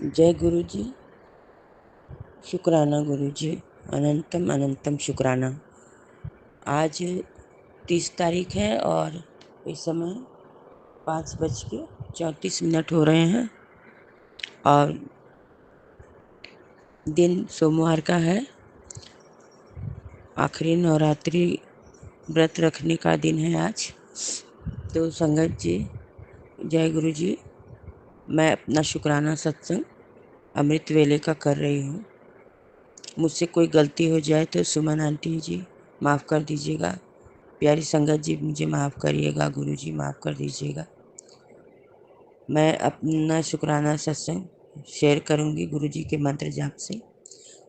जय गुरु जी। शुक्राना गुरु जी। अनंतम अनंतम शुक्राना। आज 30 तारीख है और इस समय 5:34 हो रहे हैं और दिन सोमवार का है। आखिरी नवरात्रि व्रत रखने का दिन है आज। तो संगत जी, जय गुरु जी। मैं अपना शुक्राना सत्संग अमृत वेले का कर रही हूँ। मुझसे कोई गलती हो जाए तो सुमन आंटी जी माफ़ कर दीजिएगा। प्यारी संगत जी मुझे माफ़ करिएगा। गुरु जी माफ़ कर दीजिएगा। मैं अपना शुक्राना सत्संग शेयर करूँगी गुरु जी के मंत्र जाप से।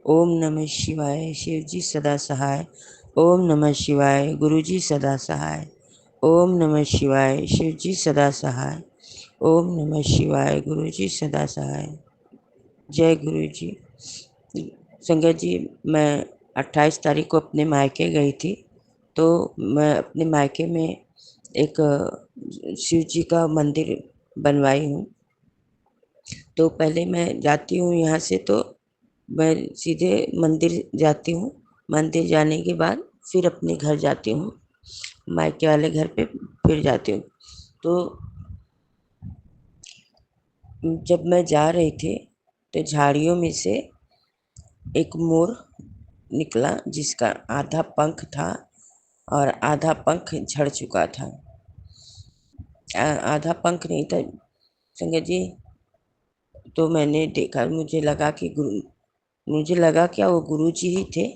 ओम नमः शिवाय, शिव जी सदा सहाय। ओम नमः शिवाय, गुरु जी सदा सहाय। ओम नमः शिवाय, शिव जी सदा सहाय। ओम नमः शिवाय, गुरु जी सदा सहाय। जय गुरु जी। संगत जी, मैं 28 तारीख को अपने मायके गई थी। तो मैं अपने मायके में एक शिव जी का मंदिर बनवाई हूँ। तो पहले मैं जाती हूँ यहाँ से, तो मैं सीधे मंदिर जाती हूँ। मंदिर जाने के बाद फिर अपने घर जाती हूँ, मायके वाले घर पे फिर जाती हूँ। तो जब मैं जा रही थी तो झाड़ियों में से एक मोर निकला जिसका आधा पंख था और आधा पंख झड़ चुका था। आधा पंख नहीं था संगत जी। तो मैंने देखा, मुझे लगा क्या वो गुरु जी ही थे।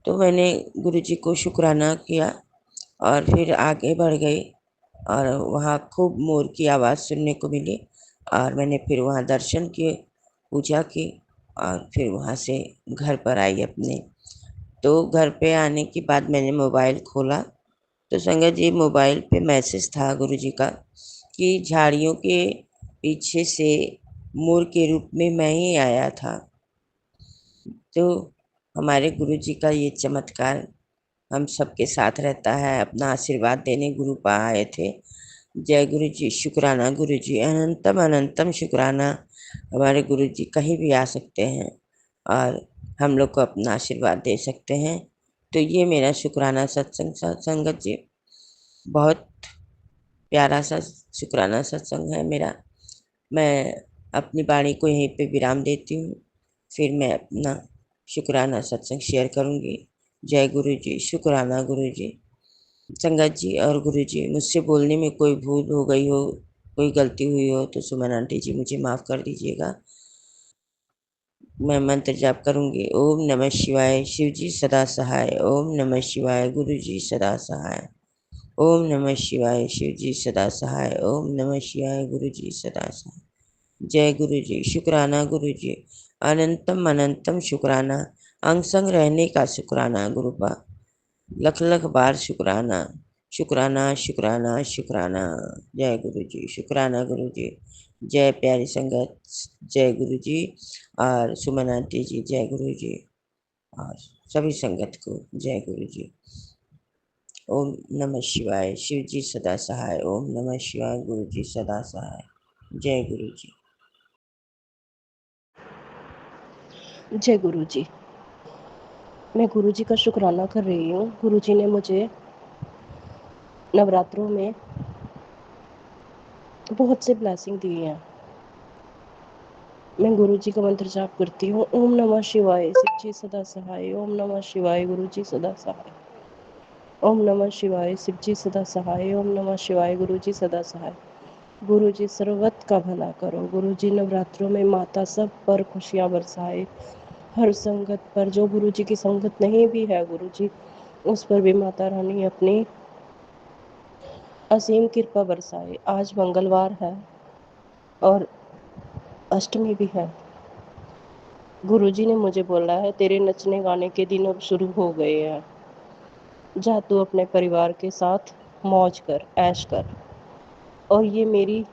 तो मैंने गुरु जी को शुक्राना किया और फिर आगे बढ़ गई और वहाँ खूब मोर की आवाज़ सुनने को मिली। और मैंने फिर वहाँ दर्शन किए, पूजा की और फिर वहाँ से घर पर आई अपने। तो घर पे आने के बाद मैंने मोबाइल खोला तो संगत जी मोबाइल पे मैसेज था गुरु जी का कि झाड़ियों के पीछे से मोर के रूप में मैं ही आया था। तो हमारे गुरु जी का ये चमत्कार हम सबके साथ रहता है। अपना आशीर्वाद देने गुरु पा आए थे। जय गुरु जी। शुक्राना गुरु जी। अनंतम अनंतम शुक्राना। हमारे गुरु जी कहीं भी आ सकते हैं और हम लोग को अपना आशीर्वाद दे सकते हैं। तो ये मेरा शुक्राना सत्संग संगत जी, बहुत प्यारा सा शुक्राना सत्संग है मेरा। मैं अपनी वाणी को यहीं पे विराम देती हूँ, फिर मैं अपना शुक्राना सत्संग शेयर करूँगी। जय गुरु जी। शुक्राना गुरु जी। संगत जी और गुरु जी, मुझसे बोलने में कोई भूल हो गई हो, कोई गलती हुई हो तो सुमन आंटी जी मुझे माफ़ कर दीजिएगा। मैं मंत्र जाप करूँगी। ओम नमः शिवाय, शिव जी सदा सहाय। ओम नमः शिवाय, गुरु जी सदा सहाय। ओम नमः शिवाय, शिव जी सदा सहाय। ओम नमः शिवाय, गुरु जी सदा सहाय। जय गुरु जी। शुक्राना गुरु जी। अनंतम अनंतम शुक्राना। अंग संग रहने का शुक्राना गुरुपा। लख लख बार शुक्राना। शुक्राना शुक्राना शुक्राना। जय गुरु जी। शुक्राना गुरु जी। जय प्यारी संगत। जय गुरु जी। और सुमन आंटी जी जय गुरु जी। और सभी संगत को जय गुरु जी। ओम नमः शिवाय, शिव जी सदा सहाय। ओम नमः शिवाय, गुरु जी सदा सहाय। जय गुरु जी। जय गुरु जी। मैं गुरु जी का शुक्राना कर रही हूँ। गुरु जी ने मुझे नवरात्रों में बहुत से ब्लेसिंग दिए हैं। मैं गुरु जी का मंत्र जाप करती हूँ। ओम नमः शिवाय, शिव जी सदा सहाय। ओम नमः शिवाय, गुरु जी सदा सहाय। ओम नमः शिवाय, शिव जी सदा सहाय। ओम नमः शिवाय, गुरु जी सदा सहाय। गुरु जी सर्वत का भला करो। गुरु जी नवरात्रों में माता सब पर खुशियाँ बरसाए। हर संगत पर, जो गुरु जी की संगत नहीं भी है गुरु जी, उस पर भी माता रानी अपनी असीम कृपा बरसाए। आज मंगलवार है और अष्टमी भी है। गुरुजी ने मुझे बोला है तेरे नचने गाने के दिन अब शुरू हो गए हैं, जा तू अपने परिवार के साथ मौज कर, ऐश कर। और ये मेरी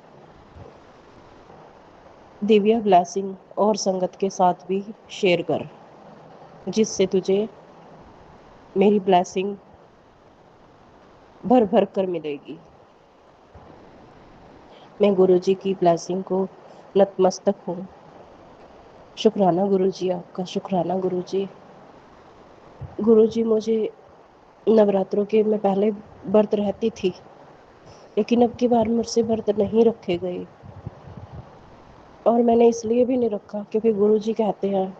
दिव्या ब्लेसिंग और संगत के साथ भी शेयर कर, जिससे तुझे मेरी ब्लेसिंग भर भर कर मिलेगी। मैं गुरुजी की ब्लेसिंग को नतमस्तक हूँ। शुक्राना गुरुजी, आपका शुक्राना गुरुजी। गुरुजी, मुझे नवरात्रों के मैं पहले व्रत रहती थी, लेकिन अब की बार मुझसे व्रत नहीं रखे गए। और मैंने इसलिए भी नहीं रखा क्योंकि गुरुजी कहते हैं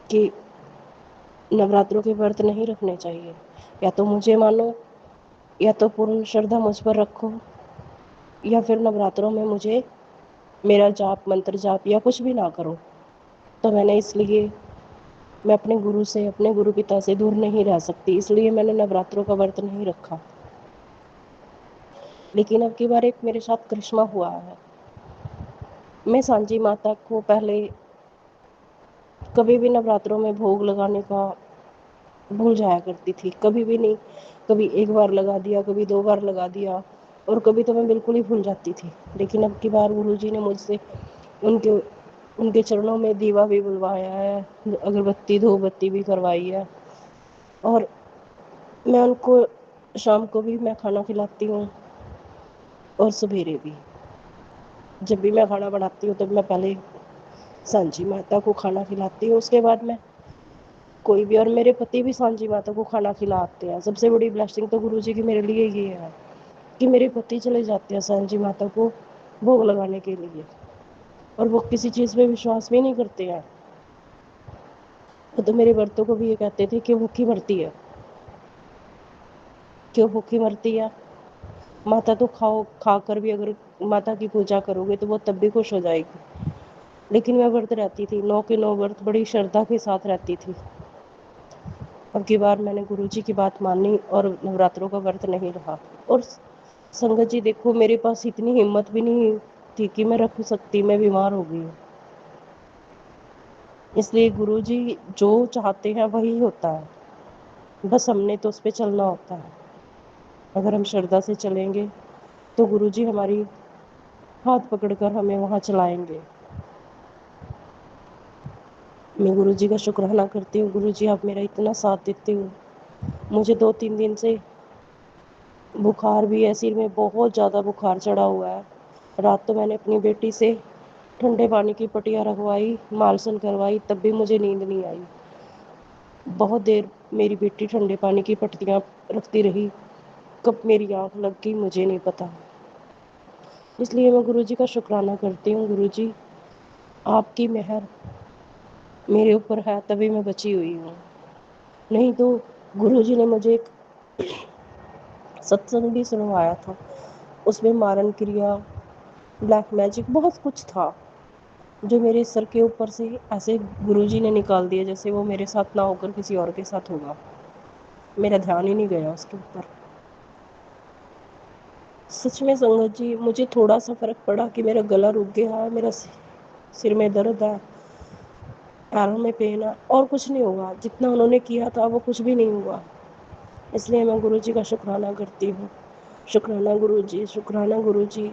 कि नवरात्रों के व्रत नहीं रखने चाहिए। या तो मुझे मानो, या तो पूर्ण श्रद्धा मुझ पर रखो, या फिर नवरात्रों में मुझे मेरा जाप मंत्र जाप या कुछ भी ना करो। तो मैंने इसलिए, मैं अपने गुरु से, अपने गुरु पिता से दूर नहीं रह सकती, इसलिए मैंने नवरात्रों का व्रत नहीं रखा। लेकिन अब की बार एक मेरे साथ करिश्मा हुआ है। मैं सांची माता को पहले कभी भी नवरात्रों में भोग लगाने का भूल जाया करती थी, कभी भी नहीं। कभी एक बार लगा दिया, कभी 2 बार लगा दिया, और कभी तो मैं बिल्कुल ही भूल जाती थी। लेकिन अब की बार गुरु जी ने मुझसे उनके उनके चरणों में दीवा भी बुलवाया है, अगरबत्ती धूप बत्ती भी करवाई है। और मैं उनको शाम को भी मैं खाना खिलाती हूँ, और सवेरे भी। जब भी मैं खाना बनाती हूँ तब मैं पहले सांची माता को खाना खिलाती हूँ, उसके बाद मैं कोई भी। और मेरे पति भी सांची माता को खाना खिलाते हैं। सबसे बड़ी ब्लेसिंग तो गुरु जी की मेरे लिए ये है कि मेरे पति चले जाते हैं सांची माता को भोग लगाने के लिए, और वो किसी चीज़ पे विश्वास भी नहीं करते हैं। वो तो मेरे व्रतों को भी ये कहते थे कि भूखी मरती है, क्यों भूखी मरती है, माता तो खाओ, खाकर भी अगर माता की पूजा करोगे तो वो तब भी खुश हो जाएगी। लेकिन मैं व्रत रहती थी, 9 के 9 व्रत बड़ी श्रद्धा के साथ रहती थी। अब की बार मैंने गुरुजी की बात मानी और नवरात्रों का व्रत नहीं रहा। और संगत जी देखो, मेरे पास इतनी हिम्मत भी नहीं थी कि मैं रख सकती, मैं बीमार हो गई हूँ। इसलिए गुरुजी जो चाहते हैं वही होता है, बस हमने तो उस पर चलना होता है। अगर हम श्रद्धा से चलेंगे तो गुरुजी हमारी हाथ पकड़कर हमें वहाँ चलाएंगे। मैं गुरुजी का शुक्राना करती हूँ। गुरुजी, आप मेरा इतना साथ देते हो। मुझे 2-3 दिन से बुखार भी है, सिर में बहुत ज़्यादा बुखार चढ़ा हुआ है। रात तो मैंने अपनी बेटी से ठंडे पानी की पट्टियाँ रखवाई, मालसन करवाई, तब भी मुझे नींद नहीं आई। बहुत देर मेरी बेटी ठंडे पानी की पट्टियाँ रखती रही, कब मेरी आँख लग गई मुझे नहीं पता। इसलिए मैं गुरुजी का शुक्राना करती हूँ। गुरुजी, आपकी मेहर मेरे ऊपर है तभी मैं बची हुई हूँ। नहीं तो गुरुजी ने मुझे एक सत्संग भी सुनवाया था, उसमें मारन क्रिया, ब्लैक मैजिक बहुत कुछ था, जो मेरे सर के ऊपर से ऐसे गुरुजी ने निकाल दिया जैसे वो मेरे साथ ना होकर किसी और के साथ होगा। मेरा ध्यान ही नहीं गया उसके ऊपर। सच में संगत जी, मुझे थोड़ा सा फर्क पड़ा कि मेरा गला रुक गया है, मेरा सिर में दर्द है, पैरों में पेन है, और कुछ नहीं हुआ। जितना उन्होंने किया था वो कुछ भी नहीं हुआ। इसलिए मैं गुरुजी का शुक्राना करती हूँ। शुक्राना गुरुजी, शुक्राना गुरुजी।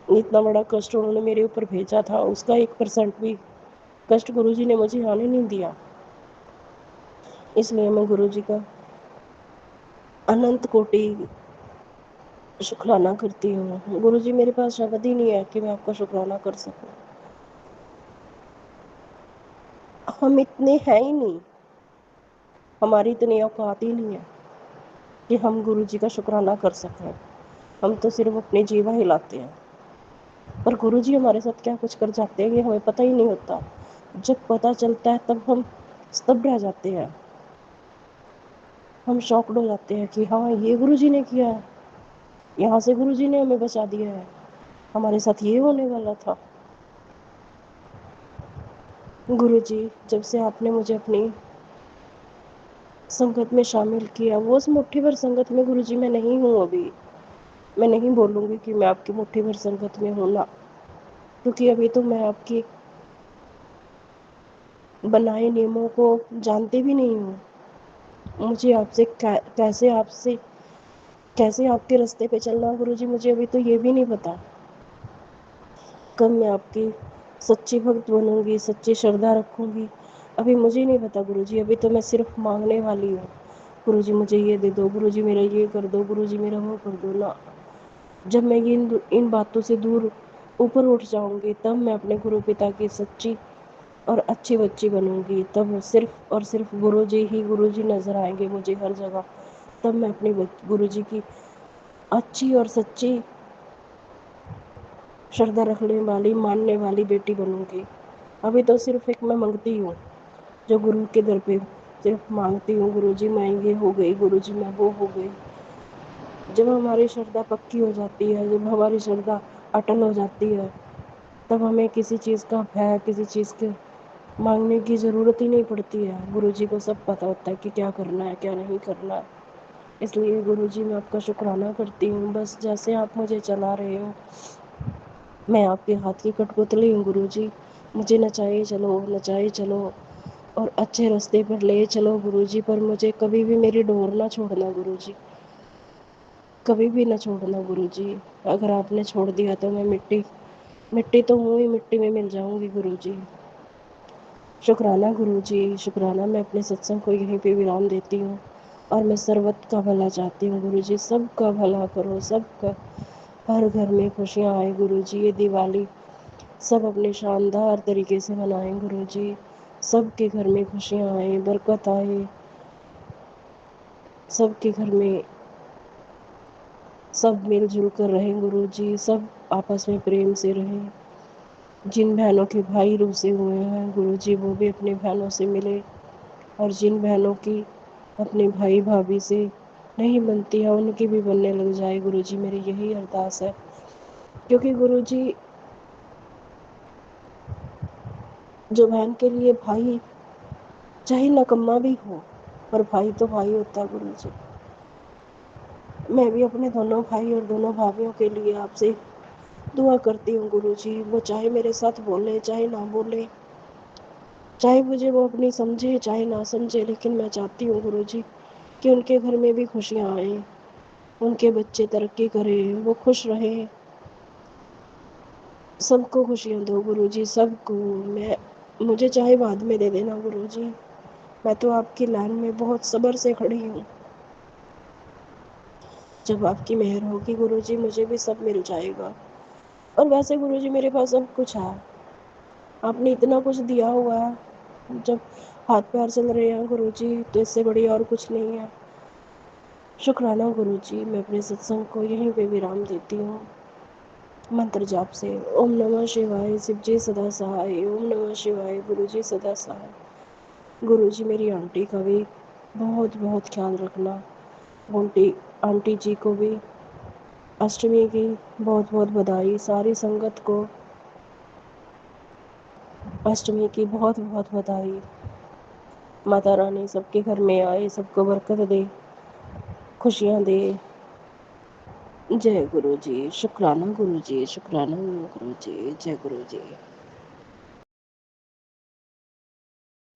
इतना बड़ा कष्ट उन्होंने मेरे ऊपर भेजा था, उसका 1% भी कष्ट गुरुजी ने मुझे आने नहीं दिया। इसलिए मैं गुरुजी का अनंत कोटि शुक्राना करती हूँ। गुरुजी, मेरे पास शब्द ही नहीं है कि मैं आपका शुक्राना कर सकूं। हम इतने हैं ही नहीं, हमारी इतनी औकात ही नहीं है कि हम गुरुजी का शुक्राना कर सकें। हम तो सिर्फ अपनी जीवा हिलाते हैं, पर गुरुजी हमारे साथ क्या कुछ कर जाते हैं ये हमें पता ही नहीं होता। जब पता चलता है तब हम स्तब्ध रह जाते हैं, हम शॉक्ड हो जाते हैं कि हाँ, ये गुरुजी ने किया है, यहाँ से गुरुजी ने हमें बचा दिया है, हमारे साथ ये होने वाला था। गुरुजी, जब से आपने मुझे अपनी संगत में शामिल किया, वो उस मुट्ठी भर संगत में गुरुजी मैं नहीं हूँ अभी। मैं नहीं बोलूँगी कि मैं आपकी मुट्ठी भर संगत में हूँ ना, क्योंकि अभी तो मैं आपकी बनाए नियमों को जानती भी नहीं हूँ। मुझे आपसे कैसे आपके रास्ते पे चलना गुरुजी, मुझे अभी तो ये भी नहीं पता। कब मैं आपकी सच्ची भक्त बनूंगी, सच्ची श्रद्धा रखूंगी, अभी मुझे नहीं पता गुरुजी। अभी तो मैं सिर्फ मांगने वाली हूँ। गुरुजी, मुझे ये दे दो, गुरुजी मेरा ये कर दो, गुरुजी मेरा वो कर दो ना। जब मैं इन बातों से दूर ऊपर उठ जाऊंगी, तब मैं अपने गुरु पिता की सच्ची और अच्छी बच्ची बनूंगी। तब सिर्फ और सिर्फ गुरु जी नज़र आएंगे मुझे हर जगह। तब मैं अपने गुरु जी की अच्छी और सच्ची श्रद्धा रखने वाली, मानने वाली बेटी बनूंगी। अभी तो सिर्फ एक मैं मांगती हूँ, जो गुरु के दर पे सिर्फ मांगती हूँ, गुरु जी मैं ये हो गई, गुरु जी मैं वो हो गई। जब हमारी श्रद्धा पक्की हो जाती है, जब हमारी श्रद्धा अटल हो जाती है, तब हमें किसी चीज़ का भय, किसी चीज़ के मांगने की ज़रूरत ही नहीं पड़ती है। गुरु जी को सब पता होता है कि क्या करना है, क्या नहीं करना है। इसलिए गुरु जी मैं आपका शुक्राना करती हूँ। बस जैसे आप मुझे चला रहे हो, मैं आपके हाथ की कठपुतली हूँ गुरु जी। मुझे नचाए चलो, नचाए चलो और अच्छे रास्ते पर ले चलो गुरु जी। पर मुझे कभी भी मेरी डोर ना छोड़ना गुरु जी, कभी भी ना छोड़ना गुरु जी। अगर आपने छोड़ दिया तो मैं मिट्टी मिट्टी तो हूँ ही, मिट्टी में मिल जाऊंगी गुरु जी। शुक्राना गुरु जी, शुक्राना। मैं अपने सत्संग को यहीं पे विराम देती हूँ और मैं सर्वत का भला चाहती हूँ गुरु जी। सबका भला करो, सबका, हर घर में खुशियाँ आए गुरु जी। ये दिवाली सब अपने शानदार तरीके से मनाएं गुरु जी। सबके घर में खुशियाँ आए, बरकत आए, सबके घर में सब मिलजुल कर रहें गुरु जी। सब आपस में प्रेम से रहें। जिन बहनों के भाई रूसे हुए हैं गुरु जी, वो भी अपनी बहनों से मिले। और जिन बहनों की अपने भाई भाभी से नहीं बनती है, उनकी भी बनने लग जाए गुरु जी। मेरी यही अरदास है, क्योंकि गुरु जी जो बहन के लिए भाई चाहे नकम्मा भी हो, पर भाई तो भाई होता है गुरु जी। मैं भी अपने दोनों भाई और दोनों भाभियों के लिए आपसे दुआ करती हूँ गुरु जी। वो चाहे मेरे साथ बोले, चाहे ना बोले, चाहे मुझे वो अपनी समझे, चाहे ना समझे, लेकिन मैं चाहती हूँ गुरु जी कि उनके घर में भी खुशियाँ आए, उनके बच्चे तरक्की करें, वो खुश रहें। सबको खुशियाँ दो गुरु जी, सबको। मैं मुझे चाहे बाद में दे देना गुरु जी, मैं तो आपकी लाइन में बहुत सब्र से खड़ी हूँ। जब आपकी मेहर होगी गुरु जी, मुझे भी सब मिल जाएगा। और वैसे गुरु जी मेरे पास सब कुछ है, आपने इतना कुछ दिया हुआ है। जब हाथ पैर चल रहे हैं गुरु जी, तो इससे बड़ी और कुछ नहीं है। शुक्राना गुरु जी। मैं अपने सत्संग को यहीं पे विराम देती हूँ मंत्र जाप से। ओम नमः शिवाय, शिव जी सदा सहाय। ओम नमः शिवाय, गुरु जी सदा सहाय। गुरु जी मेरी आंटी का भी बहुत बहुत ख्याल रखना। आंटी आंटी जी को भी अष्टमी की बहुत बहुत बधाई। सारी संगत को अष्टमी की बहुत बहुत बधाई। माता रानी सबके घर में आए, सबको बरकत दे, खुशियाँ दे। जय गुरु जी। शुक्राना गुरु जी, शुक्राना गुरु जी, जय गुरु जी।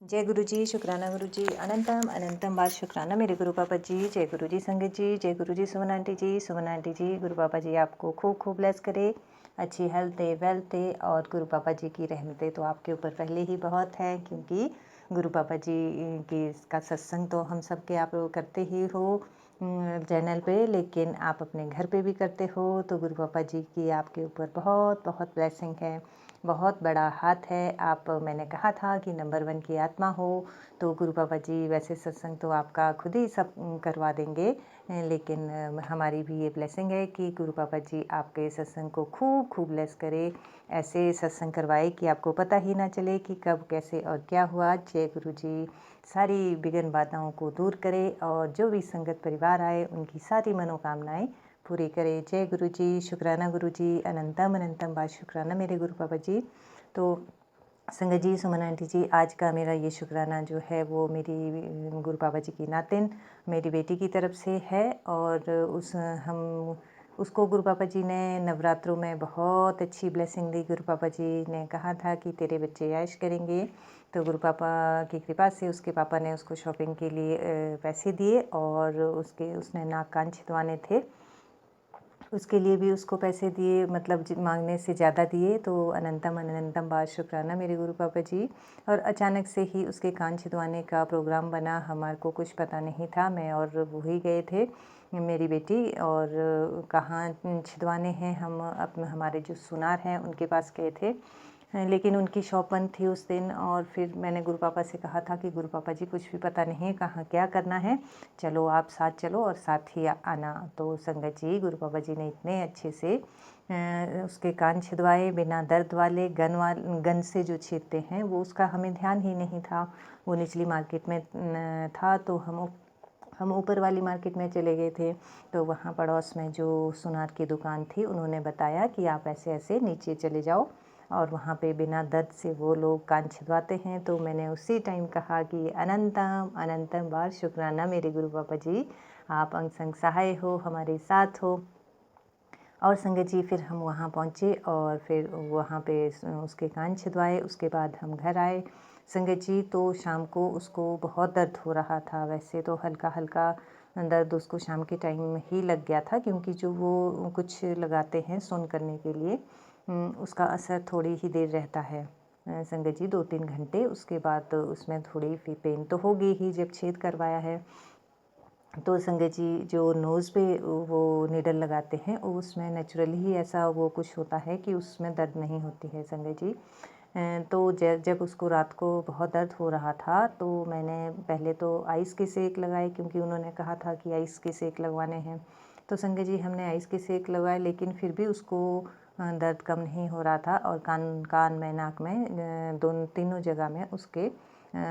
जय गुरु जी, शुक्राना गुरु जी, अनंतम अनंतम बार शुक्राना मेरे गुरु पापा जी। जय गुरु जी संगत जी, जय गुरु जी सुमन आंटी जी, सुमन आंटी जी। गुरु पापा जी आपको खूब खूब ब्लेस करे, अच्छी हेल्थ दे, वेल्थ दे। और गुरु पापा जी की रहमतें तो आपके ऊपर पहले ही बहुत है, क्योंकि गुरु पापा जी की का सत्संग तो हम सब के आप करते ही हो चैनल पे, लेकिन आप अपने घर पे भी करते हो। तो गुरु पापा जी की आपके ऊपर बहुत बहुत ब्लेसिंग है, बहुत बड़ा हाथ है। आप, मैंने कहा था कि नंबर 1 की आत्मा हो, तो गुरु पापा जी वैसे सत्संग तो आपका खुद ही सब करवा देंगे, लेकिन हमारी भी ये ब्लेसिंग है कि गुरु पापा जी आपके सत्संग को खूब खूब ब्लेस करे। ऐसे सत्संग करवाए कि आपको पता ही ना चले कि कब कैसे और क्या हुआ। जय गुरु जी सारी विघ्न बाधाओं को दूर करे और जो भी संगत परिवार आए उनकी सारी मनोकामनाएं पूरी करे। जय गुरु जी। शुक्राना गुरु जी, अनंतम अनंतम बार शुक्राना मेरे गुरु पापा जी। तो संगत जी, सुमन आंटी जी, आज का मेरा ये शुक्राना जो है वो मेरी गुरु पापा जी की नातिन मेरी बेटी की तरफ से है। और उसको गुरु पापा जी ने नवरात्रों में बहुत अच्छी ब्लेसिंग दी। गुरु पापा जी ने कहा था कि तेरे बच्चे ऐश करेंगे, तो गुरु पापा की कृपा से उसके पापा ने उसको शॉपिंग के लिए पैसे दिए और उसने नाक कान छिदवाने थे, उसके लिए भी उसको पैसे दिए, मतलब मांगने से ज़्यादा दिए। तो अनंतम अनंतम बार शुक्राना मेरे गुरु पापा जी। और अचानक से ही उसके कान छिदवाने का प्रोग्राम बना, हमारे को कुछ पता नहीं था। मैं और वो ही गए थे, मेरी बेटी। और कहाँ छिदवाने हैं, हम अपने हमारे जो सुनार हैं उनके पास गए थे, लेकिन उनकी शॉप बंद थी उस दिन। और फिर मैंने गुरु पापा से कहा था कि गुरु पापा जी कुछ भी पता नहीं कहाँ क्या करना है, चलो आप साथ चलो और साथ ही आना। तो संगत जी, गुरु पापा जी ने इतने अच्छे से उसके कान छिदवाए, बिना दर्द वाले। गन से जो छीदते हैं वो, उसका हमें ध्यान ही नहीं था। वो निचली मार्केट में था, तो हम ऊपर वाली मार्केट में चले गए थे। तो वहाँ पड़ोस में जो सुनार की दुकान थी, उन्होंने बताया कि आप ऐसे ऐसे नीचे चले जाओ और वहाँ पे बिना दर्द से वो लोग कान छिदवाते हैं। तो मैंने उसी टाइम कहा कि अनंतम अनंतम बार शुक्राना मेरे गुरु पापा जी, आप अंग संग सहाय हो, हमारे साथ हो। और संगत जी, फिर हम वहाँ पहुँचे और फिर वहाँ पे उसके कान छिदवाए। उसके बाद हम घर आए संगत जी। तो शाम को उसको बहुत दर्द हो रहा था। वैसे तो हल्का हल्का दर्द उसको शाम के टाइम में ही लग गया था, क्योंकि जो वो कुछ लगाते हैं सोन करने के लिए, उसका असर थोड़ी ही देर रहता है संगत जी, 2-3 घंटे। उसके बाद उसमें थोड़ी पेन तो होगी ही जब छेद करवाया है। तो संगत जी, जो नोज़ पे वो निडल लगाते हैं, उसमें नेचुरली ही ऐसा वो कुछ होता है कि उसमें दर्द नहीं होती है संगत जी। तो जब उसको रात को बहुत दर्द हो रहा था, तो मैंने पहले तो आइस के सेक लगाए, क्योंकि उन्होंने कहा था कि आइस के सेक लगवाने हैं। तो संगत जी, हमने आइस के सेक लगवाए, लेकिन फिर भी उसको दर्द कम नहीं हो रहा था। और कान में, नाक में, दोनों तीनों जगह में उसके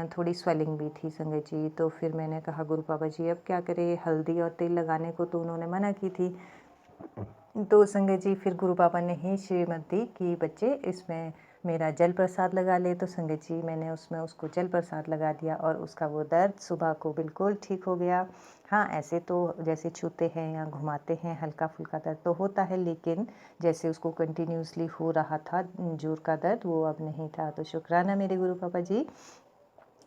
थोड़ी स्वेलिंग भी थी संगत जी। तो फिर मैंने कहा गुरु पापा जी अब क्या करें, हल्दी और तेल लगाने को तो उन्होंने मना की थी। तो संगत जी, फिर गुरु पापा ने ही श्रीमत दी कि बच्चे इसमें मेरा जल प्रसाद लगा ले। तो संगत जी, मैंने उसमें उसको जल प्रसाद लगा दिया और उसका वो दर्द सुबह को बिल्कुल ठीक हो गया। हाँ, ऐसे तो जैसे छूते हैं या घुमाते हैं हल्का फुल्का दर्द तो होता है, लेकिन जैसे उसको कंटिन्यूसली हो रहा था जोर का दर्द, वो अब नहीं था। तो शुक्राना मेरे गुरु पापा जी,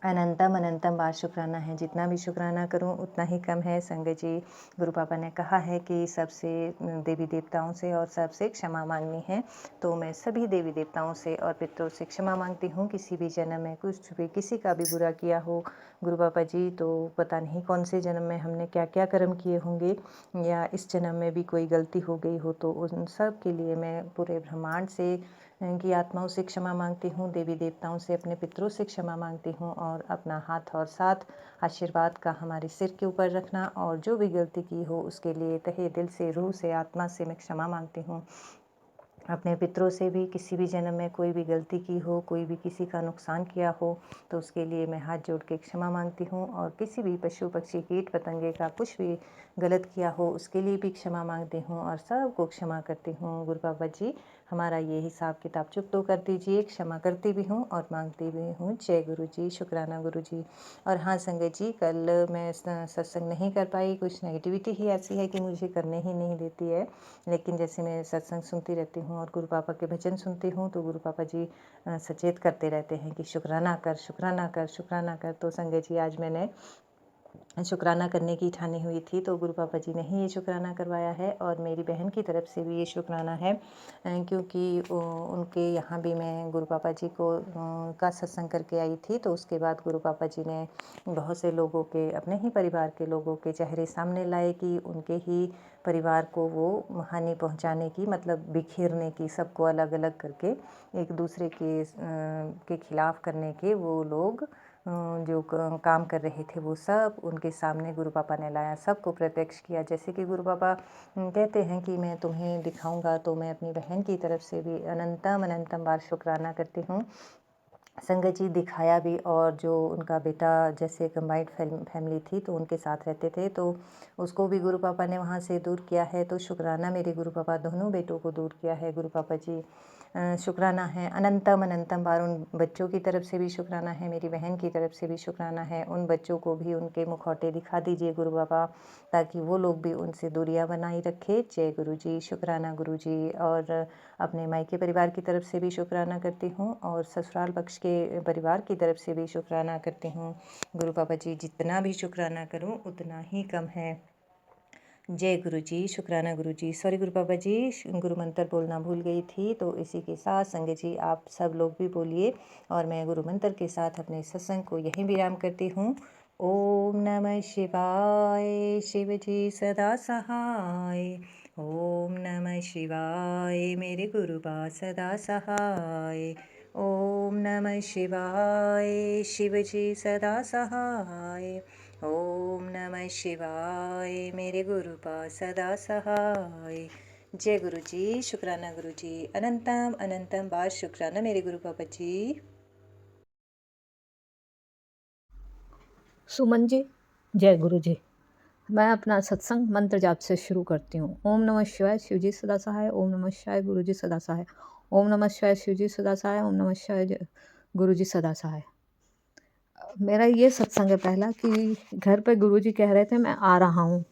अनंतम अनंतम बार शुक्राना है। जितना भी शुक्राना करूं उतना ही कम है संगत जी। गुरु पापा ने कहा है कि सबसे देवी देवताओं से और सबसे क्षमा मांगनी है। तो मैं सभी देवी देवताओं से और पितरों से क्षमा मांगती हूँ। किसी भी जन्म में कुछ भी किसी का भी बुरा किया हो गुरु पापा जी, तो पता नहीं कौन से जन्म में हमने क्या क्या कर्म किए होंगे, या इस जन्म में भी कोई गलती हो गई हो, तो उन सब के लिए मैं पूरे ब्रह्मांड से की आत्माओं से क्षमा मांगती हूँ, देवी देवताओं से, अपने पितरों से क्षमा मांगती हूँ। और अपना हाथ और साथ आशीर्वाद का हमारे सिर के ऊपर रखना, और जो भी गलती की हो उसके लिए तहे दिल से, रूह से, आत्मा से मैं क्षमा मांगती हूँ। अपने पितरों से भी किसी भी जन्म में कोई भी गलती की हो, कोई भी किसी का नुकसान किया हो, तो उसके लिए मैं हाथ जोड़ के क्षमा मांगती हूँ। और किसी भी पशु पक्षी कीट पतंगे का कुछ भी गलत किया हो उसके लिए भी क्षमा मांगती हूँ, और सबको क्षमा करती हूँ। गुरु बाबा जी, हमारा ये हिसाब किताब चुप तो कर दीजिए। क्षमा करती भी हूँ और मांगती भी हूँ। जय गुरु जी, शुक्राना गुरु जी। और हाँ संगत जी, कल मैं सत्संग नहीं कर पाई, कुछ नेगेटिविटी ही ऐसी है कि मुझे करने ही नहीं देती है। लेकिन जैसे मैं सत्संग सुनती रहती हूँ और गुरु पापा के भजन सुनती हूँ, तो गुरु पापा जी सचेत करते रहते हैं कि शुक्राना कर, शुक्राना कर, शुक्राना कर। तो संगत जी, आज मैंने शुक्राना करने की ठानी हुई थी, तो गुरु पापा जी ने ही ये शुक्राना करवाया है। और मेरी बहन की तरफ से भी ये शुक्राना है, क्योंकि उनके यहाँ भी मैं गुरु पापा जी को का सत्संग करके आई थी। तो उसके बाद गुरु पापा जी ने बहुत से लोगों के, अपने ही परिवार के लोगों के चेहरे सामने लाए कि उनके ही परिवार को वो हानि पहुँचाने की, मतलब बिखेरने की, सबको अलग अलग करके एक दूसरे के खिलाफ करने के वो लोग जो काम कर रहे थे, वो सब उनके सामने गुरु पापा ने लाया, सबको प्रत्यक्ष किया। जैसे कि गुरु पापा कहते हैं कि मैं तुम्हें दिखाऊंगा, तो मैं अपनी बहन की तरफ से भी अनंतम अनंतम बार शुक्राना करती हूँ। संगत जी, दिखाया भी। और जो उनका बेटा, जैसे कंबाइंड फैमिली थी तो उनके साथ रहते थे, तो उसको भी गुरु पापा ने वहाँ से दूर किया है। तो शुक्राना मेरे गुरु पापा, दोनों बेटों को दूर किया है गुरु पापा जी। शुक्राना है, अनंतम अनंतम बार। उन बच्चों की तरफ से भी शुक्राना है, मेरी बहन की तरफ से भी शुक्राना है। उन बच्चों को भी उनके मुखौटे दिखा दीजिए गुरु बाबा, ताकि वो लोग भी उनसे दूरियां बनाई रखे। जय गुरु जी, शुक्राना गुरु जी। और अपने मायके परिवार की तरफ से भी शुक्राना करती हूँ, और ससुराल पक्ष के परिवार की तरफ से भी शुक्राना करती हूँ। गुरु पापा जी, जितना भी शुक्राना करूँ उतना ही कम है। जय गुरु जी, शुक्राना गुरु जी। सॉरी गुरु पापा जी, गुरु मंत्र बोलना भूल गई थी, तो इसी के साथ संगत जी आप सब लोग भी बोलिए और मैं गुरु मंत्र के साथ अपने सत्संग को यहीं विराम करती हूँ। ओम नमः शिवाय, शिव जी सदा सहाय। ओम नमः शिवाय, मेरे गुरु बा सदा सहाय। ओम नमः शिवाय, शिव जी सदा सहाय। ओम नमः शिवाय, मेरे गुरु बा सदा सहाय। जय गुरु जी, शुक्राना गुरु जी। अनंतम अनंतम बार शुक्राना मेरे गुरु पापा जी। सुमन जी, जय गुरु जी। मैं अपना सत्संग मंत्र जाप से शुरू करती हूँ। ओम नमः शिवाय, शिव जी सदा सहाय। ओम नमः शिवाय, गुरु जी सदा सहाय। ओम नमः शिवाय, शिव जी सदा सहाय। ओम नमः शिवाय, गुरु जी सदा सहाय। मेरा ये सत्संग है पहला कि घर पे गुरु जी कह रहे थे मैं आ रहा हूँ,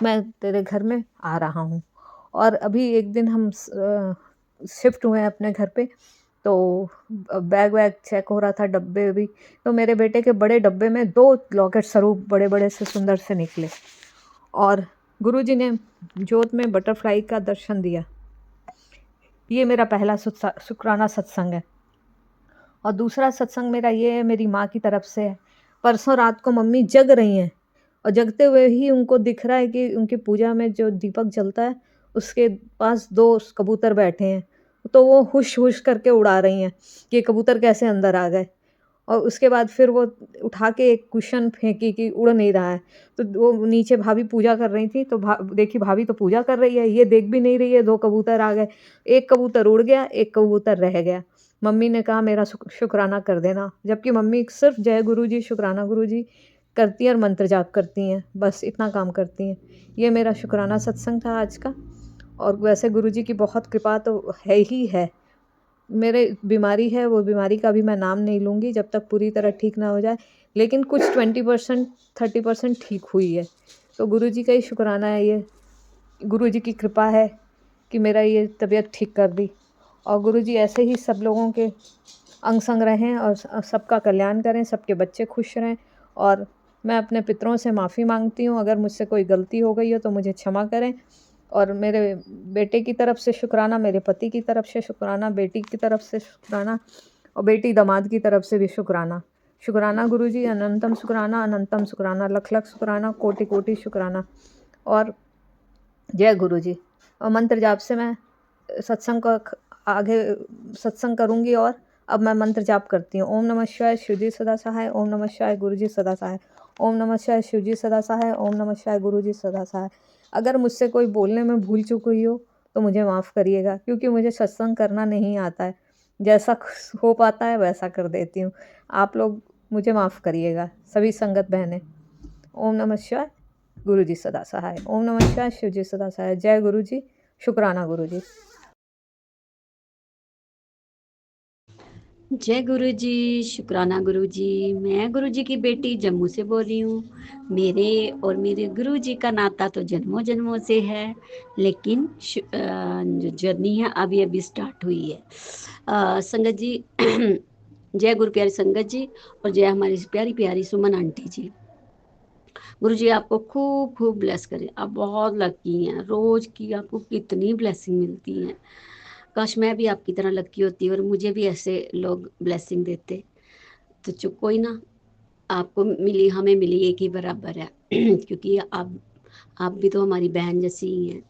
मैं तेरे घर में आ रहा हूँ। और अभी एक दिन हम शिफ्ट हुए हैं अपने घर पे, तो बैग वैग चेक हो रहा था, डब्बे भी, तो मेरे बेटे के बड़े डब्बे में 2 लॉकेट स्वरूप बड़े बड़े से सुंदर से निकले और गुरुजी ने जोत में बटरफ्लाई का दर्शन दिया। ये मेरा पहला शुक्राना सत्संग है। और दूसरा सत्संग मेरा ये है, मेरी माँ की तरफ से है। परसों रात को मम्मी जग रही हैं और जगते हुए ही उनको दिख रहा है कि उनकी पूजा में जो दीपक जलता है उसके पास 2 कबूतर बैठे हैं, तो वो हुश हुश करके उड़ा रही हैं कि ये कबूतर कैसे अंदर आ गए। और उसके बाद फिर वो उठा के एक कुशन फेंकी कि उड़ नहीं रहा है, तो वो नीचे भाभी पूजा कर रही थी, तो देखी भाभी तो पूजा कर रही है, ये देख भी नहीं रही है, 2 कबूतर आ गए। एक कबूतर उड़ गया, एक कबूतर रह गया। मम्मी ने कहा मेरा शुक्राना कर देना, जबकि मम्मी सिर्फ जय गुरु जी, शुक्राना गुरु जी करती हैं और मंत्र जाप करती हैं, बस इतना काम करती हैं। ये मेरा शुक्राना सत्संग था आज का। और वैसे गुरु जी की बहुत कृपा तो है ही है। मेरे बीमारी है, वो बीमारी का भी मैं नाम नहीं लूँगी जब तक पूरी तरह ठीक ना हो जाए, लेकिन कुछ 20% 30% ठीक हुई है। तो गुरु जी का ही शुक्राना है, ये गुरु जी की कृपा है कि मेरा ये तबीयत ठीक कर दी। और गुरु जी ऐसे ही सब लोगों के अंग संग रहें और सबका कल्याण करें, सबके बच्चे खुश रहें। और मैं अपने पितरों से माफ़ी मांगती हूँ, अगर मुझसे कोई गलती हो गई हो तो मुझे क्षमा करें। और मेरे बेटे की तरफ से शुक्राना, मेरे पति की तरफ से शुक्राना, बेटी की तरफ से शुक्राना और बेटी दामाद की तरफ से भी शुक्राना। शुक्राना गुरुजी, अनंतम शुक्राना, अनंतम शुक्राना, लख लख शुक्राना, कोटि कोटि शुक्राना। और जय गुरुजी। और मंत्र जाप से मैं सत्संग का आगे सत्संग करूँगी। और अब मैं मंत्र जाप करती हूँ। ओम नमः शिवाय, शिव जी सदा सहाय। ओम नमः शिवाय, गुरु जी सदा सहाय। ओम नमः शिवाय, शिव जी सदा सहाय। ओम नमः शिवाय, गुरु जी सदा सहाय। अगर मुझसे कोई बोलने में भूल चूक हुई हो तो मुझे माफ़ करिएगा, क्योंकि मुझे सत्संग करना नहीं आता है। जैसा हो पाता है वैसा कर देती हूँ। आप लोग मुझे माफ़ करिएगा, सभी संगत बहनें। ओम नमः शिवाय, गुरु जी सदा सहाय। ओम नमः शिवाय, शिव जी सदा सहाय। जय गुरु जी, शुक्राना गुरु जी। जय गुरु जी, शुक्राना गुरु जी। मैं गुरु जी की बेटी जम्मू से बोल रही हूँ। मेरे और मेरे गुरु जी का नाता तो जन्मों जन्मों से है, लेकिन जो जर्नी है अभी अभी स्टार्ट हुई है। संगत जी जय गुरु प्यारी संगत जी और जय हमारी प्यारी प्यारी सुमन आंटी जी। गुरु जी आपको खूब खूब ब्लेस करें। आप बहुत लकी हैं, रोज की आपको कितनी ब्लेसिंग मिलती हैं। काश मैं भी आपकी तरह लकी होती और मुझे भी ऐसे लोग ब्लेसिंग देते। तो चुप कोई ना, आपको मिली हमें मिली एक ही बराबर है क्योंकि आप भी तो हमारी बहन जैसी ही हैं।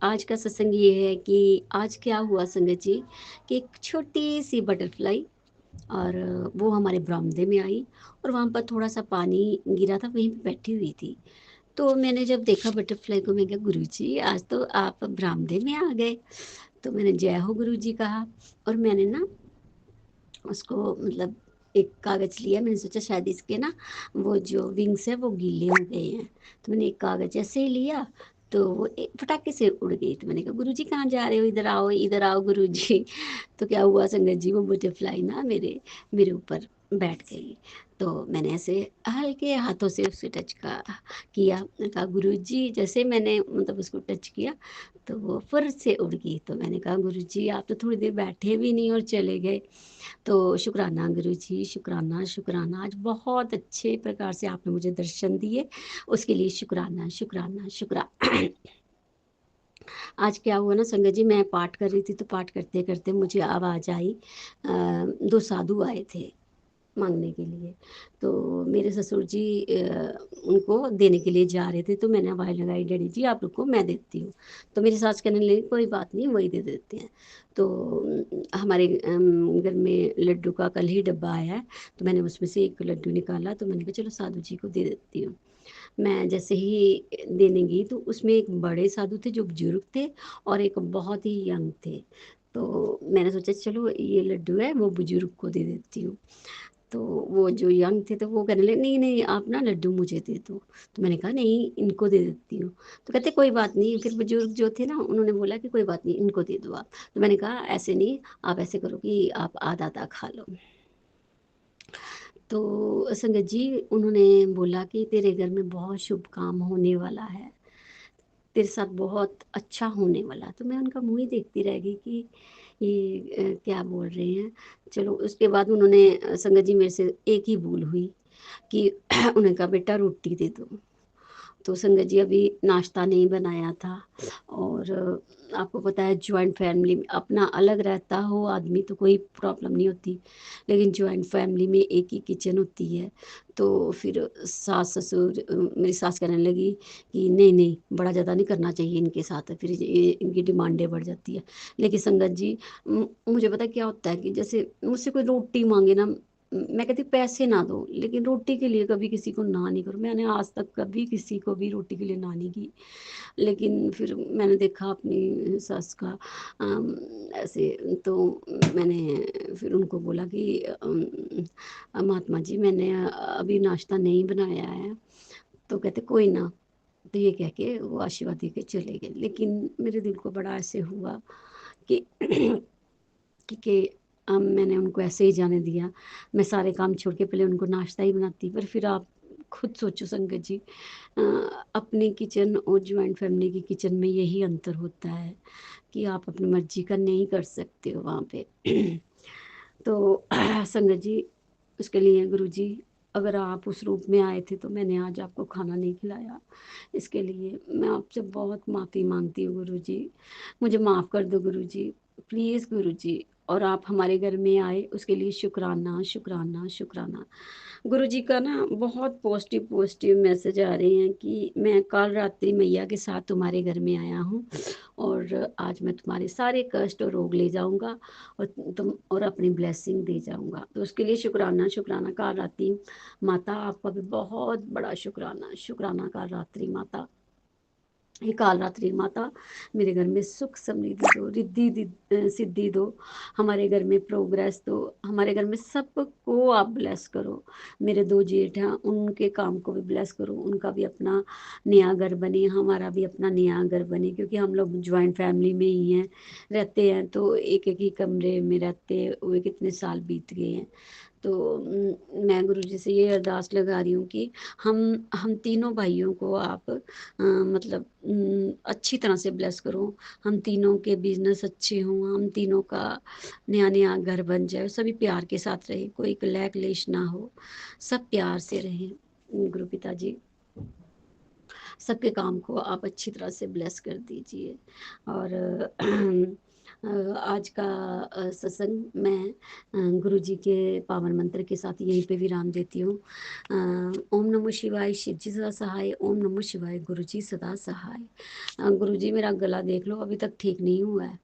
आज का सत्संग ये है कि आज क्या हुआ संगत जी कि एक छोटी सी बटरफ्लाई और वो हमारे बरामदे में आई और वहाँ पर थोड़ा सा पानी गिरा था, वहीं पे बैठी हुई थी। तो मैंने जब देखा बटरफ्लाई को, मैं कहा गुरुजी आज तो आप बरामदे में आ गए। तो मैंने जय हो गुरुजी कहा और मैंने ना उसको मतलब एक कागज़ लिया। मैंने सोचा शायद इसके ना वो जो विंग्स है वो गीले हो गए हैं, तो मैंने एक कागज़ ऐसे ही लिया तो वो एक फटाके से उड़ गई। तो मैंने कहा गुरुजी कहाँ जा रहे हो, इधर आओ गुरुजी। तो क्या हुआ संगत जी, वो बटरफ्लाई ना मेरे ऊपर बैठ गई। तो मैंने ऐसे हल्के हाथों से उसे टच किया। मैंने कहा गुरुजी, जैसे मैंने मतलब उसको टच किया तो वो फुर से उड़ गई। तो मैंने कहा गुरुजी आप तो थोड़ी देर बैठे भी नहीं और चले गए। तो शुक्राना गुरुजी, शुक्राना शुक्राना, आज बहुत अच्छे प्रकार से आपने मुझे दर्शन दिए, उसके लिए शुक्राना शुक्राना शुक्रा। आज क्या हुआ ना संगत जी, मैं पाठ कर रही थी तो पाठ करते करते मुझे आवाज़ आई, दो साधु आए थे मांगने के लिए। तो मेरे ससुर जी उनको देने के लिए जा रहे थे, तो मैंने आवाज़ लगाई, डैडी जी आप रुको मैं देती हूँ। तो मेरी सास कहने लगी कोई बात नहीं, वही दे देते हैं। तो हमारे घर में लड्डू का कल ही डब्बा आया है, तो मैंने उसमें से एक लड्डू निकाला, तो मैंने कहा चलो साधु जी को दे देती हूँ। मैं जैसे ही देने गई तो उसमें एक बड़े साधु थे जो बुजुर्ग थे, और एक बहुत ही यंग थे। तो मैंने सोचा चलो ये लड्डू है वो बुजुर्ग को दे देती हूँ। तो वो जो यंग थे तो वो कहने लगे नहीं नहीं आप ना लड्डू मुझे दे दो। तो मैंने कहा नहीं इनको दे देती हूँ। तो कहते कोई बात नहीं। फिर बुजुर्ग जो थे ना उन्होंने बोला कि कोई बात नहीं इनको दे दो आप। तो मैंने कहा ऐसे नहीं, आप ऐसे करो कि आप आधा आधा खा लो। तो संगत जी उन्होंने बोला कि तेरे घर में बहुत शुभ काम होने वाला है, तेरे साथ बहुत अच्छा होने वाला। तो मैं उनका मुंह ही देखती रह गई कि ये क्या बोल रहे हैं। चलो उसके बाद उन्होंने संगत जी मेरे से एक ही भूल हुई कि उन्होंने कहा बेटा रोटी दे दो। तो संगत जी अभी नाश्ता नहीं बनाया था, और आपको पता है जॉइंट फैमिली में अपना अलग रहता हो आदमी तो कोई प्रॉब्लम नहीं होती, लेकिन जॉइंट फैमिली में एक ही किचन होती है। तो फिर सास ससुर मेरी सास कहने लगी कि नहीं नहीं बड़ा ज़्यादा नहीं करना चाहिए इनके साथ, फिर ये इनकी डिमांडें बढ़ जाती है। लेकिन संगत जी मुझे पता क्या होता है कि जैसे मुझसे कोई रोटी मांगे ना, मैं कहती पैसे ना दो लेकिन रोटी के लिए कभी किसी को ना नहीं करो। मैंने आज तक कभी किसी को भी रोटी के लिए ना नहीं की। लेकिन फिर मैंने देखा अपनी सास का ऐसे, तो मैंने फिर उनको बोला कि महात्मा जी मैंने अभी नाश्ता नहीं बनाया है। तो कहते कोई ना। तो ये कह के वो आशीर्वाद दे के चले गए। लेकिन मेरे दिल को बड़ा ऐसे हुआ कि कि मैंने उनको ऐसे ही जाने दिया। मैं सारे काम छोड़ के पहले उनको नाश्ता ही बनाती। पर फिर आप खुद सोचो संगत जी, अ, अपनी किचन और जॉइंट फैमिली की किचन में यही अंतर होता है कि आप अपनी मर्जी का नहीं कर सकते हो वहाँ पे। तो संगत जी उसके लिए गुरु जी अगर आप उस रूप में आए थे तो मैंने आज आपको खाना नहीं खिलाया, इसके लिए मैं आपसे बहुत माफ़ी मांगती हूँ गुरु जी। मुझे माफ़ कर दो गुरु जी, प्लीज़ गुरु जी। और आप हमारे घर में आए उसके लिए शुक्राना शुक्राना शुक्राना। गुरुजी का ना बहुत पॉजिटिव पॉजिटिव मैसेज आ रहे हैं कि मैं काल रात्रि मैया के साथ तुम्हारे घर में आया हूँ, और आज मैं तुम्हारे सारे कष्ट और रोग ले जाऊंगा और तुम और अपनी ब्लेसिंग दे जाऊंगा। तो उसके लिए शुक्राना शुक्राना काल रात्रि माता, आपका भी बहुत बड़ा शुक्राना शुक्राना काल रात्रि माता। हे काल रात्रि माता मेरे घर में सुख समृद्धि दो, रिद्धि सिद्धि दो, हमारे घर में प्रोग्रेस दो, हमारे घर में सबको आप ब्लेस करो। मेरे दो जेठ हैं उनके काम को भी ब्लेस करो, उनका भी अपना नया घर बने, हमारा भी अपना नया घर बने, क्योंकि हम लोग ज्वाइंट फैमिली में ही हैं रहते हैं, तो एक एक ही कमरे में रहते हुए कितने साल बीत गए हैं। तो मैं गुरुजी से ये अरदास लगा रही हूँ कि हम तीनों भाइयों को आप मतलब अच्छी तरह से ब्लेस करो, हम तीनों के बिजनेस अच्छे हों, हम तीनों का नया नया घर बन जाए, सभी प्यार के साथ रहे, कोई कलेह क्लेश ना हो, सब प्यार से रहें। गुरु पिता जी सबके काम को आप अच्छी तरह से ब्लेस कर दीजिए। और आज का सत्संग मैं गुरु जी के पावन मंत्र के साथ यहीं पे विराम देती हूँ। ओम नमः शिवाय, शिव जी सदा सहाय। ओम नमः शिवाय, गुरु जी सदा सहाय। गुरु जी मेरा गला देख लो अभी तक ठीक नहीं हुआ है,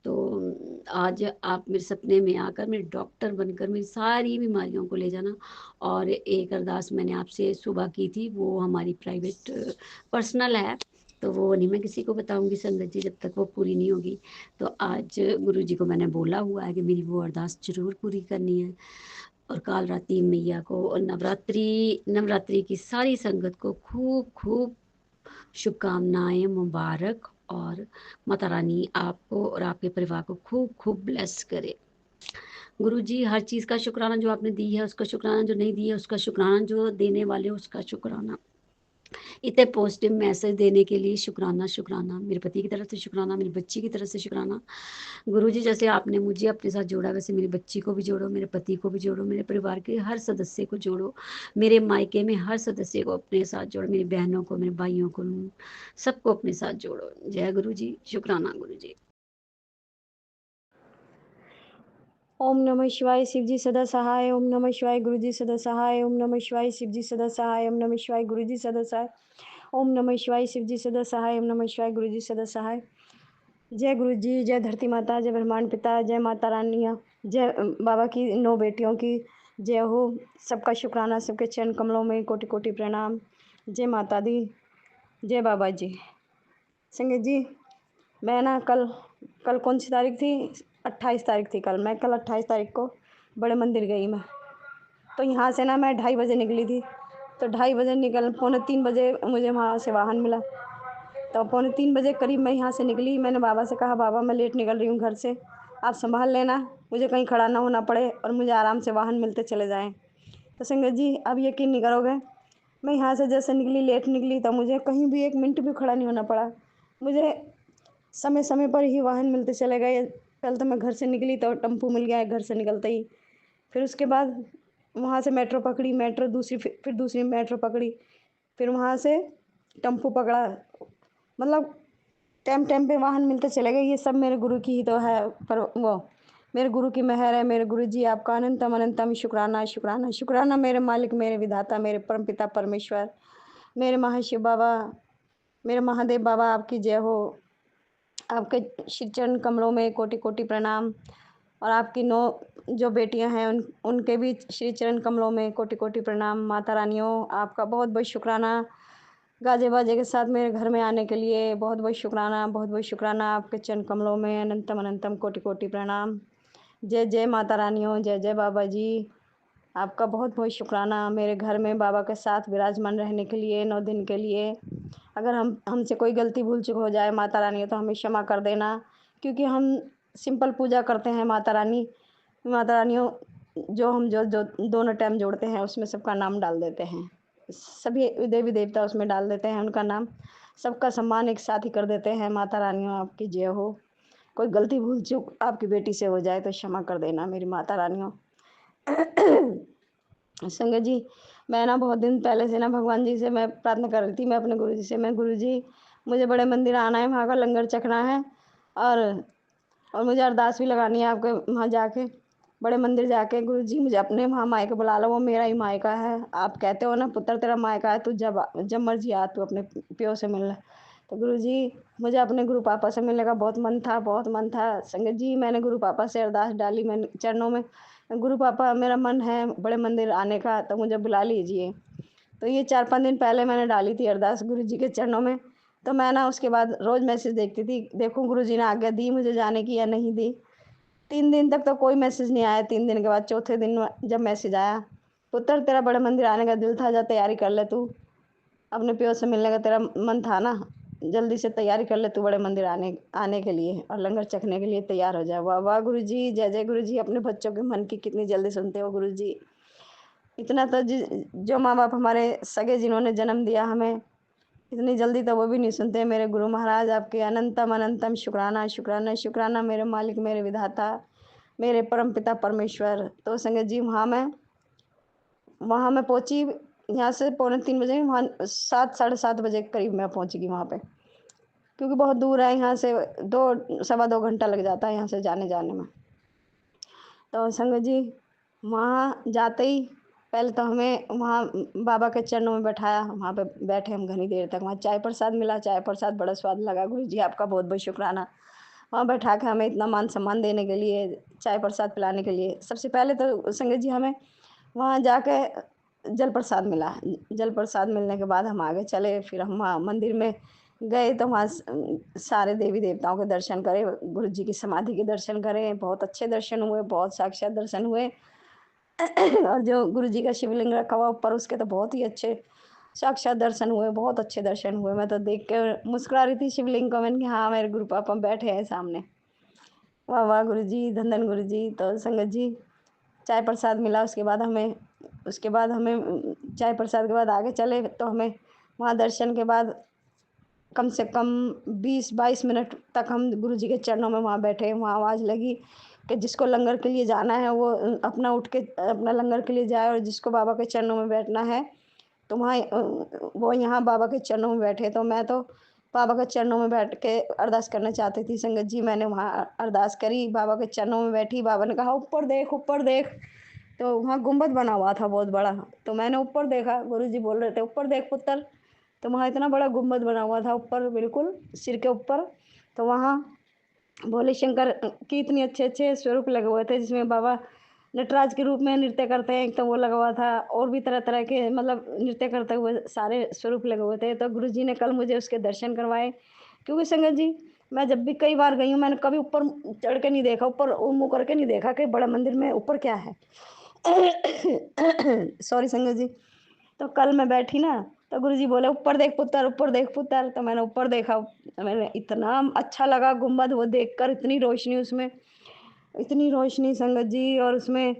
तो आज आप मेरे सपने में आकर मेरे डॉक्टर बनकर मेरी सारी बीमारियों को ले जाना। और एक अरदास मैंने आपसे सुबह की थी, वो हमारी प्राइवेट पर्सनल है, तो वो नहीं मैं किसी को बताऊंगी संगत जी जब तक वो पूरी नहीं होगी। तो आज गुरु जी को मैंने बोला हुआ है कि मेरी वो अरदास जरूर पूरी करनी है। और काल रात्रि मैया को और नवरात्रि की सारी संगत को खूब खूब शुभकामनाएं, मुबारक। और माता रानी आपको और आपके परिवार को खूब खूब ब्लेस करे। गुरुजी, हर चीज़ का शुक्राना, जो आपने दी है उसका शुक्राना, जो नहीं दी है उसका शुक्राना, जो देने वाले हो उसका शुक्राना। इतने पॉजिटिव मैसेज देने के लिए शुक्राना, शुक्राना। मेरे पति की तरफ से शुक्राना, मेरी बच्ची की तरफ से शुक्राना। गुरुजी, जैसे आपने मुझे अपने साथ जोड़ा, वैसे मेरी बच्ची को भी जोड़ो, मेरे पति को भी जोड़ो, मेरे परिवार के हर सदस्य को जोड़ो, मेरे मायके में हर सदस्य को अपने साथ जोड़ो, मेरी बहनों को, मेरे भाइयों को, सबको अपने साथ जोड़ो। जय गुरुजी, शुक्राना गुरुजी। ओम नमः शिवाय शिवजी सदा सहाय। ओम नमः शिवाय गुरुजी सदा सहाय। ओम नमः शिवाय शिवजी सदा सहाय। ओम नमः शिवाय गुरुजी सदा सहाय। ओम नमः शिवाय शिवजी सदा सहाय। ओम नमः शिवाय गुरुजी सदा सहाय। जय गुरुजी, जय धरती माता, जय ब्रह्मांड पिता, जय माता रानिया, जय बाबा की 9 बेटियों की जय हो। सबका शुक्राना, सबके चरण कमलों में कोटि कोटि प्रणाम। जय माता दी, जय बाबा जी। संगत जी, मैं ना कल कौन सी तारीख थी? 28 तारीख थी कल। मैं कल 28 तारीख को बड़े मंदिर गई मैं। तो यहाँ से ना मैं 2:30 बजे निकली थी। तो 2:30 बजे निकल 2:45 बजे मुझे वहाँ से वाहन मिला। तो 2:45 बजे करीब मैं यहाँ से निकली। मैंने बाबा से कहा, बाबा मैं लेट निकल रही हूँ घर से, आप संभाल लेना, मुझे कहीं खड़ा ना होना पड़े और मुझे आराम से वाहन मिलते चले जाएँ। तो संगत जी, अब यकीन नहीं करोगे, मैं यहाँ से जैसे निकली, लेट निकली, तो मुझे कहीं भी 1 मिनट भी खड़ा नहीं होना पड़ा। मुझे समय समय पर ही वाहन मिलते चले गए। पहले तो मैं घर से निकली तो टेम्पो मिल गया घर से निकलते ही। फिर उसके बाद वहाँ से मेट्रो पकड़ी, मेट्रो दूसरी, फिर दूसरी मेट्रो पकड़ी, फिर वहाँ से टेम्पो पकड़ा। मतलब टाइम टाइम पे वाहन मिलते चले गए। ये सब मेरे गुरु की ही तो है, पर वो मेरे गुरु की मेहर है। मेरे गुरु जी आपका अनंतम अनंतम शुक्राना, शुक्राना, शुक्राना। मेरे मालिक, मेरे विधाता, मेरे परमपिता परमेश्वर, मेरे महाशिव बाबा, मेरे महादेव बाबा, आपकी जय हो। आपके श्री चरण कमलों में कोटि कोटि प्रणाम। और आपकी 9 जो बेटियां हैं उनके भी श्री चरण कमलों में कोटि कोटि प्रणाम। माता रानियों, आपका बहुत बहुत शुक्राना गाजे बाजे के साथ मेरे घर में आने के लिए। बहुत बहुत शुक्राना, बहुत बहुत शुक्राना। आपके चरण कमलों में अनंतम अनंतम कोटि कोटि प्रणाम। जय जय माता रानियों, जय जय बाबा जी। आपका बहुत बहुत शुक्राना मेरे घर में बाबा के साथ विराजमान रहने के लिए 9 दिन के लिए। अगर हमसे कोई गलती भूल चूक हो जाए माता रानी, तो हमें क्षमा कर देना, क्योंकि हम सिंपल पूजा करते हैं माता रानियों। जो दोनों टाइम जोड़ते हैं उसमें सबका नाम डाल देते हैं, सभी देवी देवता उसमें डाल देते हैं उनका नाम, सबका सम्मान एक साथ ही कर देते हैं। माता रानियों, आपकी जय हो। कोई गलती भूल चूक आपकी बेटी से हो जाए तो क्षमा कर देना मेरी माता रानियों। संगत जी, मैं ना बहुत दिन पहले से ना भगवान जी से मैं प्रार्थना कर रही थी, मैं अपने गुरु जी से, मैं गुरु जी मुझे बड़े मंदिर आना है, वहाँ का लंगर चखना है, और मुझे अरदास भी लगानी है आपके वहाँ जाके, बड़े मंदिर जाके। गुरु जी मुझे अपने वहाँ मायका बुला लो, वो मेरा ही मायका है। आप कहते हो ना, पुत्र तेरा मायका है, तू जब जब मर्जी आ, तू अपने प्यो से मिल। तो गुरु जी, मुझे अपने गुरु पापा से मिलने का बहुत मन था, बहुत मन था। संगत जी, मैंने गुरु पापा से अरदास डाली, मैंने चरणों में, गुरु पापा मेरा मन है बड़े मंदिर आने का, तो मुझे बुला लीजिए। तो ये 4-5 दिन पहले मैंने डाली थी अरदास गुरु जी के चरणों में। तो मैं ना उसके बाद रोज़ मैसेज देखती थी, देखूँ गुरु जी ने आज्ञा दी मुझे जाने की या नहीं दी। 3 दिन तक तो कोई मैसेज नहीं आया। 3 दिन के बाद चौथे दिन जब मैसेज आया, पुत्र तेरा बड़े मंदिर आने का दिल था, जा तैयारी कर ले, तू अपने प्यो से मिलने का तेरा मन था ना, जल्दी से तैयारी कर ले, तू बड़े मंदिर आने आने के लिए और लंगर चखने के लिए तैयार हो जाए। वाह वाह गुरु जी, जय जय गुरु जी। अपने बच्चों के मन की कितनी जल्दी सुनते हो गुरु जी। इतना तो जो माँ बाप हमारे सगे जिन्होंने जन्म दिया हमें, इतनी जल्दी तो वो भी नहीं सुनते। मेरे गुरु महाराज, आपके अनंतम अनंतम शुक्राना, शुक्राना, शुक्राना। मेरे मालिक, मेरे विधाता, मेरे परम पिता परमेश्वर। तो संगत जी, वहाँ मैं पहुँची, यहाँ से 2:45 बजे, वहाँ 7 साढ़े 7 बजे के करीब मैं पहुँचगी वहाँ पे, क्योंकि बहुत दूर है यहाँ से, 2 सवा 2 घंटा लग जाता है यहाँ से जाने में। तो संगत जी, वहाँ जाते ही पहले तो हमें वहाँ बाबा के चरणों में बैठाया, वहाँ पे बैठे हम घनी देर तक। वहाँ चाय प्रसाद मिला, चाय प्रसाद बड़ा स्वाद लगा। गुरु जी आपका बहुत बहुत शुक्राना, वहाँ बैठा के हमें इतना मान सम्मान देने के लिए, चाय प्रसाद पिलाने के लिए। सबसे पहले तो संगत जी, हमें वहाँ जाके जल प्रसाद मिला। जल प्रसाद मिलने के बाद हम आगे चले, फिर हम वहाँ मंदिर में गए, तो वहाँ सारे देवी देवताओं के दर्शन करे, गुरु जी की समाधि के दर्शन करें। बहुत अच्छे दर्शन हुए, बहुत साक्षात दर्शन हुए। और जो गुरु जी का शिवलिंग रखा हुआ ऊपर, उसके तो बहुत ही अच्छे साक्षात दर्शन हुए, बहुत अच्छे दर्शन हुए। मैं तो देख के मुस्कुरा रही थी शिवलिंग को। मैंने कि हाँ, मेरे गुरु पापा बैठे हैं सामने। वाह वाह गुरु जी, धन धन गुरु जी। तो संगत जी चाय प्रसाद मिला, उसके बाद हमें चाय प्रसाद के बाद आगे चले तो हमें वहाँ दर्शन के बाद कम से कम 20-22 मिनट तक हम गुरु जी के चरणों में वहाँ बैठे। वहाँ आवाज़ लगी कि जिसको लंगर के लिए जाना है वो अपना उठ के अपना लंगर के लिए जाए, और जिसको बाबा के चरणों में बैठना है तो वहाँ वो यहाँ बाबा के चरणों में बैठे। तो मैं तो बाबा के चरणों में बैठ के अरदास करना चाहती थी संगत जी। मैंने वहाँ अरदास करी, बाबा के चरणों में बैठी। बाबा ने कहा ऊपर देख, ऊपर देख। तो वहाँ गुंबद बना हुआ था बहुत बड़ा, तो मैंने ऊपर देखा। गुरु जी बोल रहे थे ऊपर देख पुत्र। तो वहाँ इतना बड़ा गुंबद बना हुआ था ऊपर, बिल्कुल सिर के ऊपर। तो वहाँ भोले शंकर की इतने अच्छे अच्छे स्वरूप लगे हुए थे, जिसमें बाबा नटराज के रूप में नृत्य करते हैं, एक तो वो लगा हुआ था, और भी तरह तरह के मतलब नृत्य करते हुए सारे स्वरूप लगे हुए थे। तो गुरु जी ने कल मुझे उसके दर्शन करवाए। क्योंकि संगत जी मैं जब भी कई बार गई हूँ, मैंने कभी ऊपर चढ़ के नहीं देखा, ऊपर मुँह करके नहीं देखा कि बड़ा मंदिर में ऊपर क्या है। सॉरी संगत जी। तो कल मैं बैठी ना, तो गुरुजी बोले ऊपर देख पुत्र, ऊपर देख पुत्र। तो मैंने ऊपर देखा, मैंने इतना अच्छा लगा गुंबद वो देखकर, इतनी रोशनी उसमें, इतनी रोशनी संगत जी। और उसमें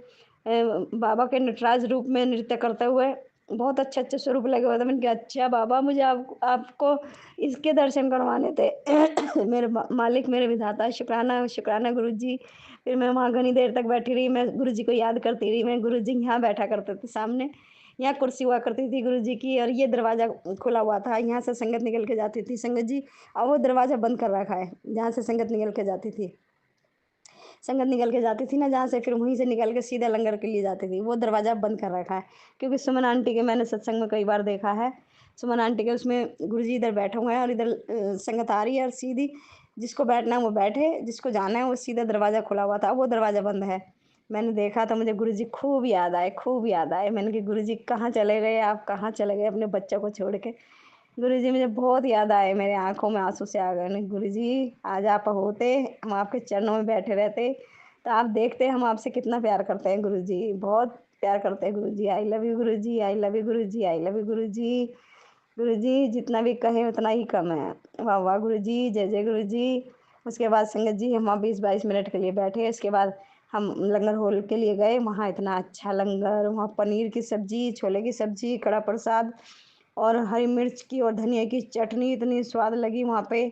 बाबा के नटराज रूप में नृत्य करते हुए बहुत अच्छे अच्छे स्वरूप लगे हुए थे। मैंने कहा अच्छा बाबा, मुझे आपको इसके दर्शन करवाने थे। मेरे मालिक, मेरे विधाता, शुक्राना शुक्राना गुरु जी। फिर मैं वहाँ घनी देर तक बैठी रही, मैं गुरु जी को याद करती रही। मैं गुरु जी यहाँ बैठा करते थे सामने, यहाँ कुर्सी हुआ करती थी गुरु जी की, और ये दरवाज़ा खुला हुआ था, यहाँ से संगत निकल के जाती थी संगत जी। और वो दरवाज़ा बंद कर रखा है जहाँ से संगत निकल के जाती थी। संगत निकल के जाती थी ना जहाँ से, फिर वहीं से निकल के सीधा लंगर के लिए जाती थी, वो दरवाज़ा बंद कर रखा है। क्योंकि सुमन आंटी के मैंने सत्संग में कई बार देखा है, सुमन आंटी के उसमें गुरुजी इधर बैठे हुए हैं और इधर संगत आ रही है, और सीधी जिसको बैठना है वो बैठे, जिसको जाना है वो सीधा दरवाज़ा खुला हुआ था, वो दरवाज़ा बंद है। मैंने देखा तो मुझे गुरुजी खूब याद आए, खूब याद आए। मैंने कहा गुरुजी कहाँ चले गए आप, कहाँ चले गए अपने बच्चों को छोड़ के। गुरुजी मुझे बहुत याद आए, मेरे आंखों में आंसू से आ गए। नहीं गुरुजी, आज आप होते, हम आपके चरणों में बैठे रहते, तो आप देखते हम आपसे कितना प्यार करते हैं गुरुजी, बहुत प्यार करते हैं गुरुजी। आई लव यू गुरुजी, आई लव यू गुरुजी, आई लव यू गुरुजी। गुरुजी जितना भी कहें उतना ही कम है। वाह वाह गुरुजी, जय जय गुरुजी। उसके बाद संगत जी हम वहाँ 20-22 मिनट के लिए बैठे। इसके बाद हम लंगर हॉल के लिए गए। वहाँ इतना अच्छा लंगर, वहाँ पनीर की सब्जी, छोले की सब्जी, कड़ा प्रसाद, और हरी मिर्च की और धनिया की चटनी, इतनी स्वाद लगी वहाँ पे।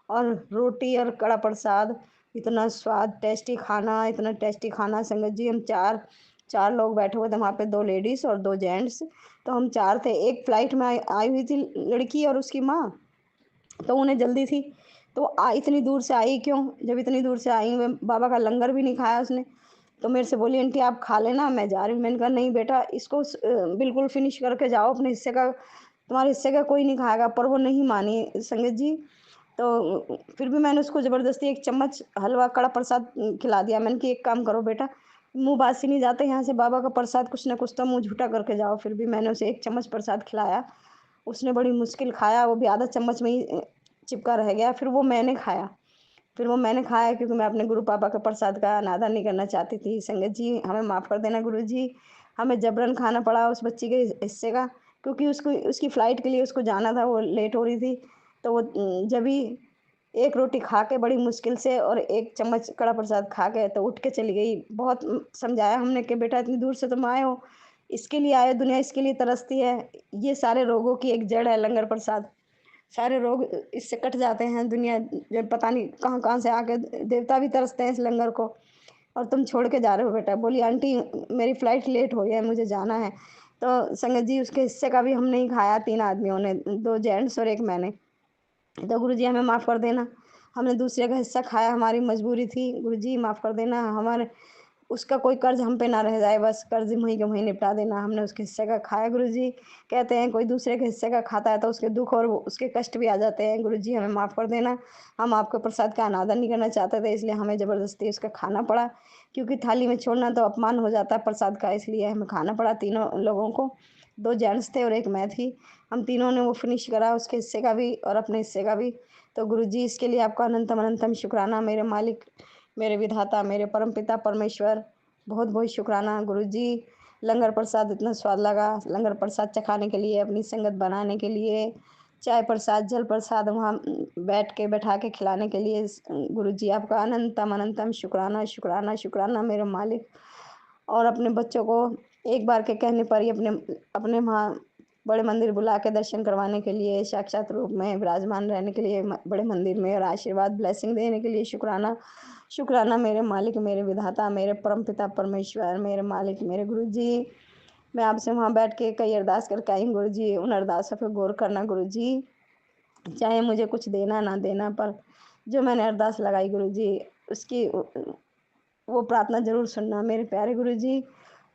और रोटी और कड़ा प्रसाद, इतना स्वाद, टेस्टी खाना, इतना टेस्टी खाना संगत जी। हम चार चार लोग बैठे हुए थे वहाँ पे, 2 लेडीज़ और 2 जेंट्स। तो हम 4 थे। एक फ़्लाइट में आई हुई थी लड़की और उसकी माँ, तो उन्हें जल्दी थी, तो इतनी दूर से आई क्यों। जब इतनी दूर से आई, वे बाबा का लंगर भी नहीं खाया उसने। तो मेरे से बोली आंटी आप खा लेना, मैं जा रही हूँ। मैंने कहा नहीं बेटा, इसको बिल्कुल फिनिश करके जाओ अपने हिस्से का, तुम्हारे हिस्से का कोई नहीं खाएगा। पर वो नहीं मानी संगत जी। तो फिर भी मैंने उसको ज़बरदस्ती 1 चम्मच हलवा कड़ा प्रसाद खिला दिया। मैंने कि एक काम करो बेटा, मुँह बासी नहीं जाते यहाँ से, बाबा का प्रसाद कुछ ना कुछ तो मुँह झूठा करके जाओ। फिर भी मैंने उसे 1 चम्मच प्रसाद खिलाया। उसने बड़ी मुश्किल खाया, वो भी आधा चम्मच में ही चिपका रह गया। फिर वो मैंने खाया, क्योंकि मैं अपने गुरु पापा के प्रसाद का अनादर नहीं करना चाहती थी। संगत जी हमें माफ़ कर देना गुरु जी, हमें जबरन खाना पड़ा उस बच्ची के हिस्से का, क्योंकि उसको उसकी फ़्लाइट के लिए उसको जाना था, वो लेट हो रही थी। तो वो जब भी 1 रोटी खा के बड़ी मुश्किल से, और 1 चम्मच कड़ा प्रसाद खा के तो उठ के चली गई। बहुत समझाया हमने कि बेटा इतनी दूर से तुम आए हो, इसके लिए आए हो, दुनिया इसके लिए तरसती है। ये सारे रोगों की एक जड़ है लंगर प्रसाद, सारे रोग इससे कट जाते हैं। दुनिया जब पता नहीं कहाँ कहाँ से आके देवता भी तरसते हैं इस लंगर को, और तुम छोड़ के जा रहे हो बेटा। बोली आंटी मेरी फ़्लाइट लेट हो गई है, मुझे जाना है। तो संगत जी उसके हिस्से का भी हम नहीं खाया, 3 आदमियों ने, 2 जेंट्स और 1 मैंने। तो गुरुजी हमें माफ़ कर देना, हमने दूसरे का हिस्सा खाया, हमारी मजबूरी थी। गुरुजी माफ़ कर देना, हमारे उसका कोई कर्ज हम पे ना रह जाए, बस कर्ज वहीं के वहीं निपटा देना। हमने उसके हिस्से का खाया गुरुजी। कहते हैं कोई दूसरे के हिस्से का खाता है तो उसके दुख और उसके कष्ट भी आ जाते हैं। गुरुजी हमें माफ़ कर देना, हम आपके प्रसाद का अनादर नहीं करना चाहते थे, इसलिए हमें ज़बरदस्ती उसका खाना पड़ा। क्योंकि थाली में छोड़ना तो अपमान हो जाता है प्रसाद का, इसलिए हमें खाना पड़ा तीनों लोगों को। 2 जेंट्स थे और 1 मैं थी। हम तीनों ने वो फिनिश करा, उसके हिस्से का भी और अपने हिस्से का भी। तो गुरुजी इसके लिए आपका अनंतम अनंतम शुक्राना। मेरे मालिक, मेरे विधाता, मेरे परमपिता परमेश्वर, बहुत बहुत शुक्राना गुरुजी। लंगर प्रसाद इतना स्वाद लगा, लंगर प्रसाद चखाने के लिए, अपनी संगत बनाने के लिए, चाय प्रसाद, जल प्रसाद वहाँ बैठा के खिलाने के लिए गुरुजी आपका अनंतम अनंतम शुक्राना, शुक्राना, शुक्राना मेरे मालिक। और अपने बच्चों को एक बार के कहने पर ही अपने वहाँ बड़े मंदिर बुला के दर्शन करवाने के लिए, साक्षात रूप में विराजमान रहने के लिए बड़े मंदिर में, और आशीर्वाद ब्लेसिंग देने के लिए शुक्राना, शुक्राना मेरे मालिक, मेरे विधाता, मेरे परमपिता परमेश्वर, मेरे मालिक, मेरे गुरुजी। मैं आपसे वहाँ बैठ के कई अरदास करके आई गुरुजी, उन अरदासों पे गौर करना गुरुजी, चाहे मुझे कुछ देना ना देना, पर जो मैंने अरदास लगाई गुरुजी, उसकी वो प्रार्थना ज़रूर सुनना मेरे प्यारे गुरुजी।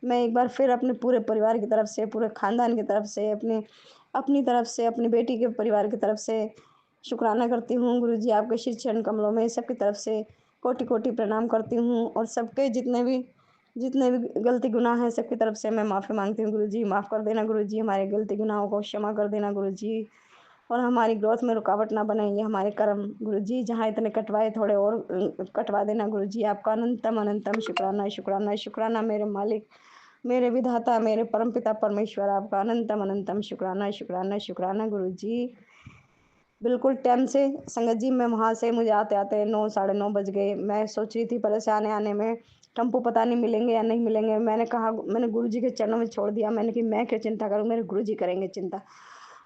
मैं एक बार फिर अपने पूरे परिवार की तरफ से, पूरे ख़ानदान की तरफ से, अपनी तरफ से, अपनी बेटी के परिवार की तरफ से शुक्राना करती हूँ गुरुजी। आपके श्री चरण कमलों में सबकी तरफ से कोटि कोटि प्रणाम करती हूँ, और सबके जितने भी गलती गुनाह हैं सबकी तरफ से मैं माफ़ी मांगती हूँ गुरुजी। माफ़ कर देना गुरुजी, हमारे गलती गुनाहों को क्षमा कर देना गुरुजी, और हमारी ग्रोथ में रुकावट ना बने ये हमारे कर्म गुरुजी। जहाँ इतने कटवाए थोड़े और कटवा देना गुरुजी। आपका अनंतम अनंतम शुक्राना, शुक्राना, शुक्राना मेरे मालिक, मेरे विधाता, मेरे परमपिता परमेश्वर, आपका अनंतम अनंतम शुक्राना, शुक्राना, शुक्राना गुरुजी। बिल्कुल टाइम से संगत जी, मैं वहाँ से मुझे आते आते 9 साढ़े 9 बज गए। मैं सोच रही थी पहले से आने में टेम्पो पता नहीं मिलेंगे या नहीं मिलेंगे। मैंने गुरुजी के चरणों में छोड़ दिया। मैंने कि मैं क्यों चिंता करूँ, मेरे गुरुजी करेंगे चिंता।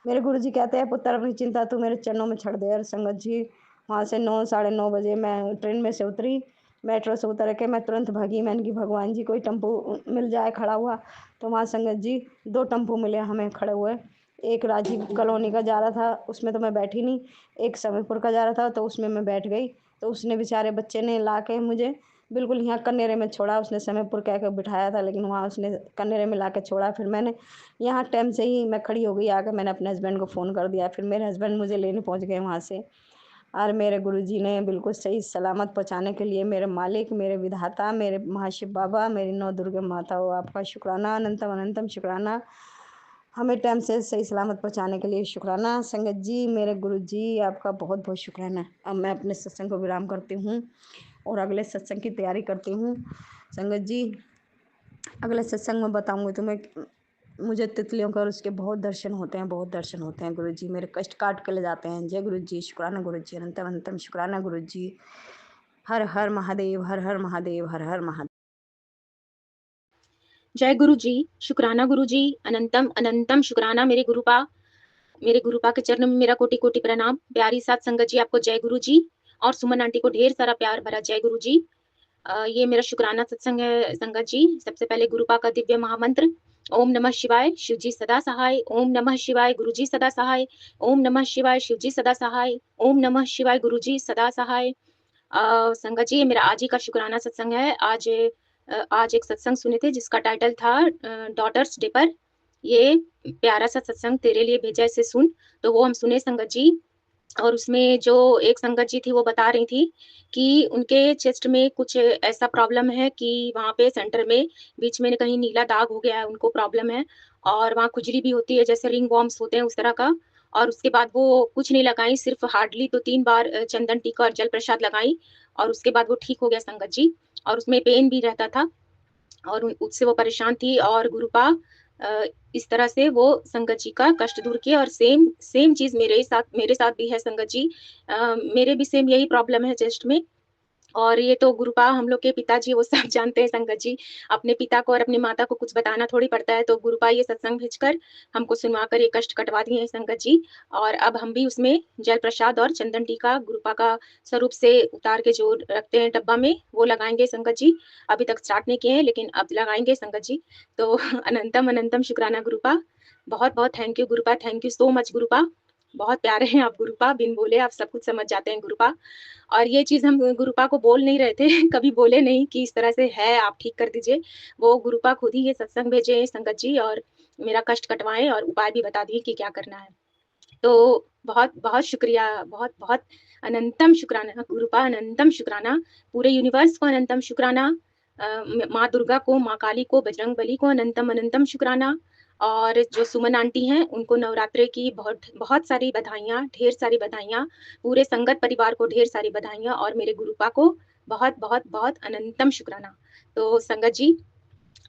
मेरे गुरुजी कहते हैं पुत्र अपनी चिंता तू मेरे चरणों में छोड़ दे। और संगत जी, वहाँ से 9 साढ़े 9 बजे मैं ट्रेन में से उतरी, मेट्रो से उतर के मैं तुरंत भागी। मैंने कि भगवान जी कोई टेम्पो मिल जाए खड़ा हुआ। तो वहाँ संगत जी 2 टेम्पो मिले हमें खड़े हुए। एक राजीव कॉलोनी का जा रहा था, उसमें तो मैं बैठी नहीं। एक समयपुर का जा रहा था, तो उसमें मैं बैठ गई। तो उसने बेचारे बच्चे ने ला के मुझे बिल्कुल यहाँ कन्नेरे में छोड़ा। उसने समयपुर कह के बिठाया था, लेकिन वहाँ उसने कन्नेरे में ला के छोड़ा। फिर मैंने यहाँ टाइम से ही मैं खड़ी हो गई आकर, मैंने अपने हस्बैंड को फ़ोन कर दिया। फिर मेरे हस्बैंड मुझे लेने पहुँच गए वहाँ से, और मेरे गुरुजी ने बिल्कुल सही सलामत पहुँचाने के लिए, मेरे मालिक, मेरे विधाता, मेरे महाशिव बाबा, मेरी 9 दुर्गा माता हो, आपका शुक्राना, अनंतम अनंतम शुक्राना। हमें टाइम से सही सलामत पहुँचाने के लिए शुक्राना। संगत जी, मेरे गुरुजी, आपका बहुत बहुत शुक्राना। अब मैं अपने सत्संग को विराम करती हूँ और अगले सत्संग की तैयारी करती हूँ। संगत जी, अगले सत्संग में बताऊँगी तुम्हें। मुझे तितलियों का और उसके बहुत दर्शन होते हैं, बहुत दर्शन होते हैं गुरुजी। मेरे कष्ट काट के ले जाते हैं। जय गुरुजी, शुक्राना गुरुजी, अनंतम अनंतम शुक्राना गुरुजी। हर हर महादेव, हर हर महादेव, हर हर महादेव। जय गुरु जी, शुक्राना गुरु जी, अनंतम अनंतम शुक्राना मेरे गुरुपा के चरणों में मेरा कोटि कोटि प्रणाम। प्यारी साथ संगत जी, आपको जय गुरु जी, और सुमन आंटी को ढेर सारा प्यार भरा जय गुरु जी। ये मेरा शुक्राना सत्संग है संगत जी। सबसे पहले गुरुपा का दिव्य महामंत्र, ओम नमः शिवाय, शिव जी सदा सहाय। ओम नमः शिवाय, गुरु जी सदा सहाय। ओम नमः शिवाय, शिव जी सदा सहाय। ओम नमः शिवाय, गुरु जी सदा सहाय। संगत जी, ये मेरा आज ही का शुक्राना सत्संग है। आज एक सत्संग सुने थे जिसका टाइटल था डॉटर्स डे पर। ये प्यारा सा सत्संग तेरे लिए भेजा इसे सुन, तो वो हम सुने संगत जी। और उसमें जो एक संगत जी थी वो बता रही थी कि उनके चेस्ट में कुछ ऐसा प्रॉब्लम है कि वहाँ पे सेंटर में बीच में कहीं नीला दाग हो गया है, उनको प्रॉब्लम है। और वहाँ खुजली भी होती है, जैसे रिंग वॉर्म्स होते हैं उस तरह का। और उसके बाद वो कुछ नहीं लगाई, सिर्फ हार्डली 2-3 बार चंदन टीका और जल प्रसाद लगाई, और उसके बाद वो ठीक हो गया संगत जी। और उसमें पेन भी रहता था, और उससे वो परेशान थी। और गुरुपा इस तरह से वो संगत जी का कष्ट दूर किया। और सेम चीज मेरे साथ भी है संगत जी। मेरे भी सेम यही प्रॉब्लम है चेस्ट में। और ये तो गुरुपा हम लोग के पिताजी वो सब जानते हैं संगत जी। अपने पिता को और अपनी माता को कुछ बताना थोड़ी पड़ता है। तो गुरुपा ये सत्संग भेजकर हमको सुनवा कर ये कष्ट कटवा दिए हैं संगत जी। और अब हम भी उसमें जल प्रसाद और चंदन टीका गुरुपा का स्वरूप से उतार के जो रखते हैं डब्बा में, वो लगाएंगे संगत जी। अभी तक स्टार्ट नहीं किए हैं, लेकिन अब लगाएंगे संगत जी। तो अनंतम अनंतम शुक्राना गुरुपा, बहुत बहुत थैंक यू गुरुपा, थैंक यू सो मच गुरुपा। बहुत प्यारे हैं आप गुरुपा, बिन बोले आप सब कुछ समझ जाते हैं गुरुपा। और ये चीज हम गुरुपा को बोल नहीं रहे थे कभी बोले नहीं कि इस तरह से है, आप ठीक कर दीजिए। वो गुरुपा खुद ही ये सत्संग भेजे संगत जी, और मेरा कष्ट कटवाएं और उपाय भी बता दिए कि क्या करना है। तो बहुत बहुत शुक्रिया, बहुत बहुत अनंतम शुक्राना गुरुपा, अनंतम शुक्राना। पूरे यूनिवर्स को अनंतम शुक्राना। माँ दुर्गा को, माँ काली को, बजरंग बली को अनंतम अनंतम शुक्राना। और जो सुमन आंटी हैं उनको नवरात्रे की बहुत बहुत सारी बधाइयाँ, ढेर सारी बधाइयाँ। पूरे संगत परिवार को ढेर सारी बधाइयाँ, और मेरे गुरुपा को बहुत बहुत बहुत अनंतम शुक्राना। तो संगत जी,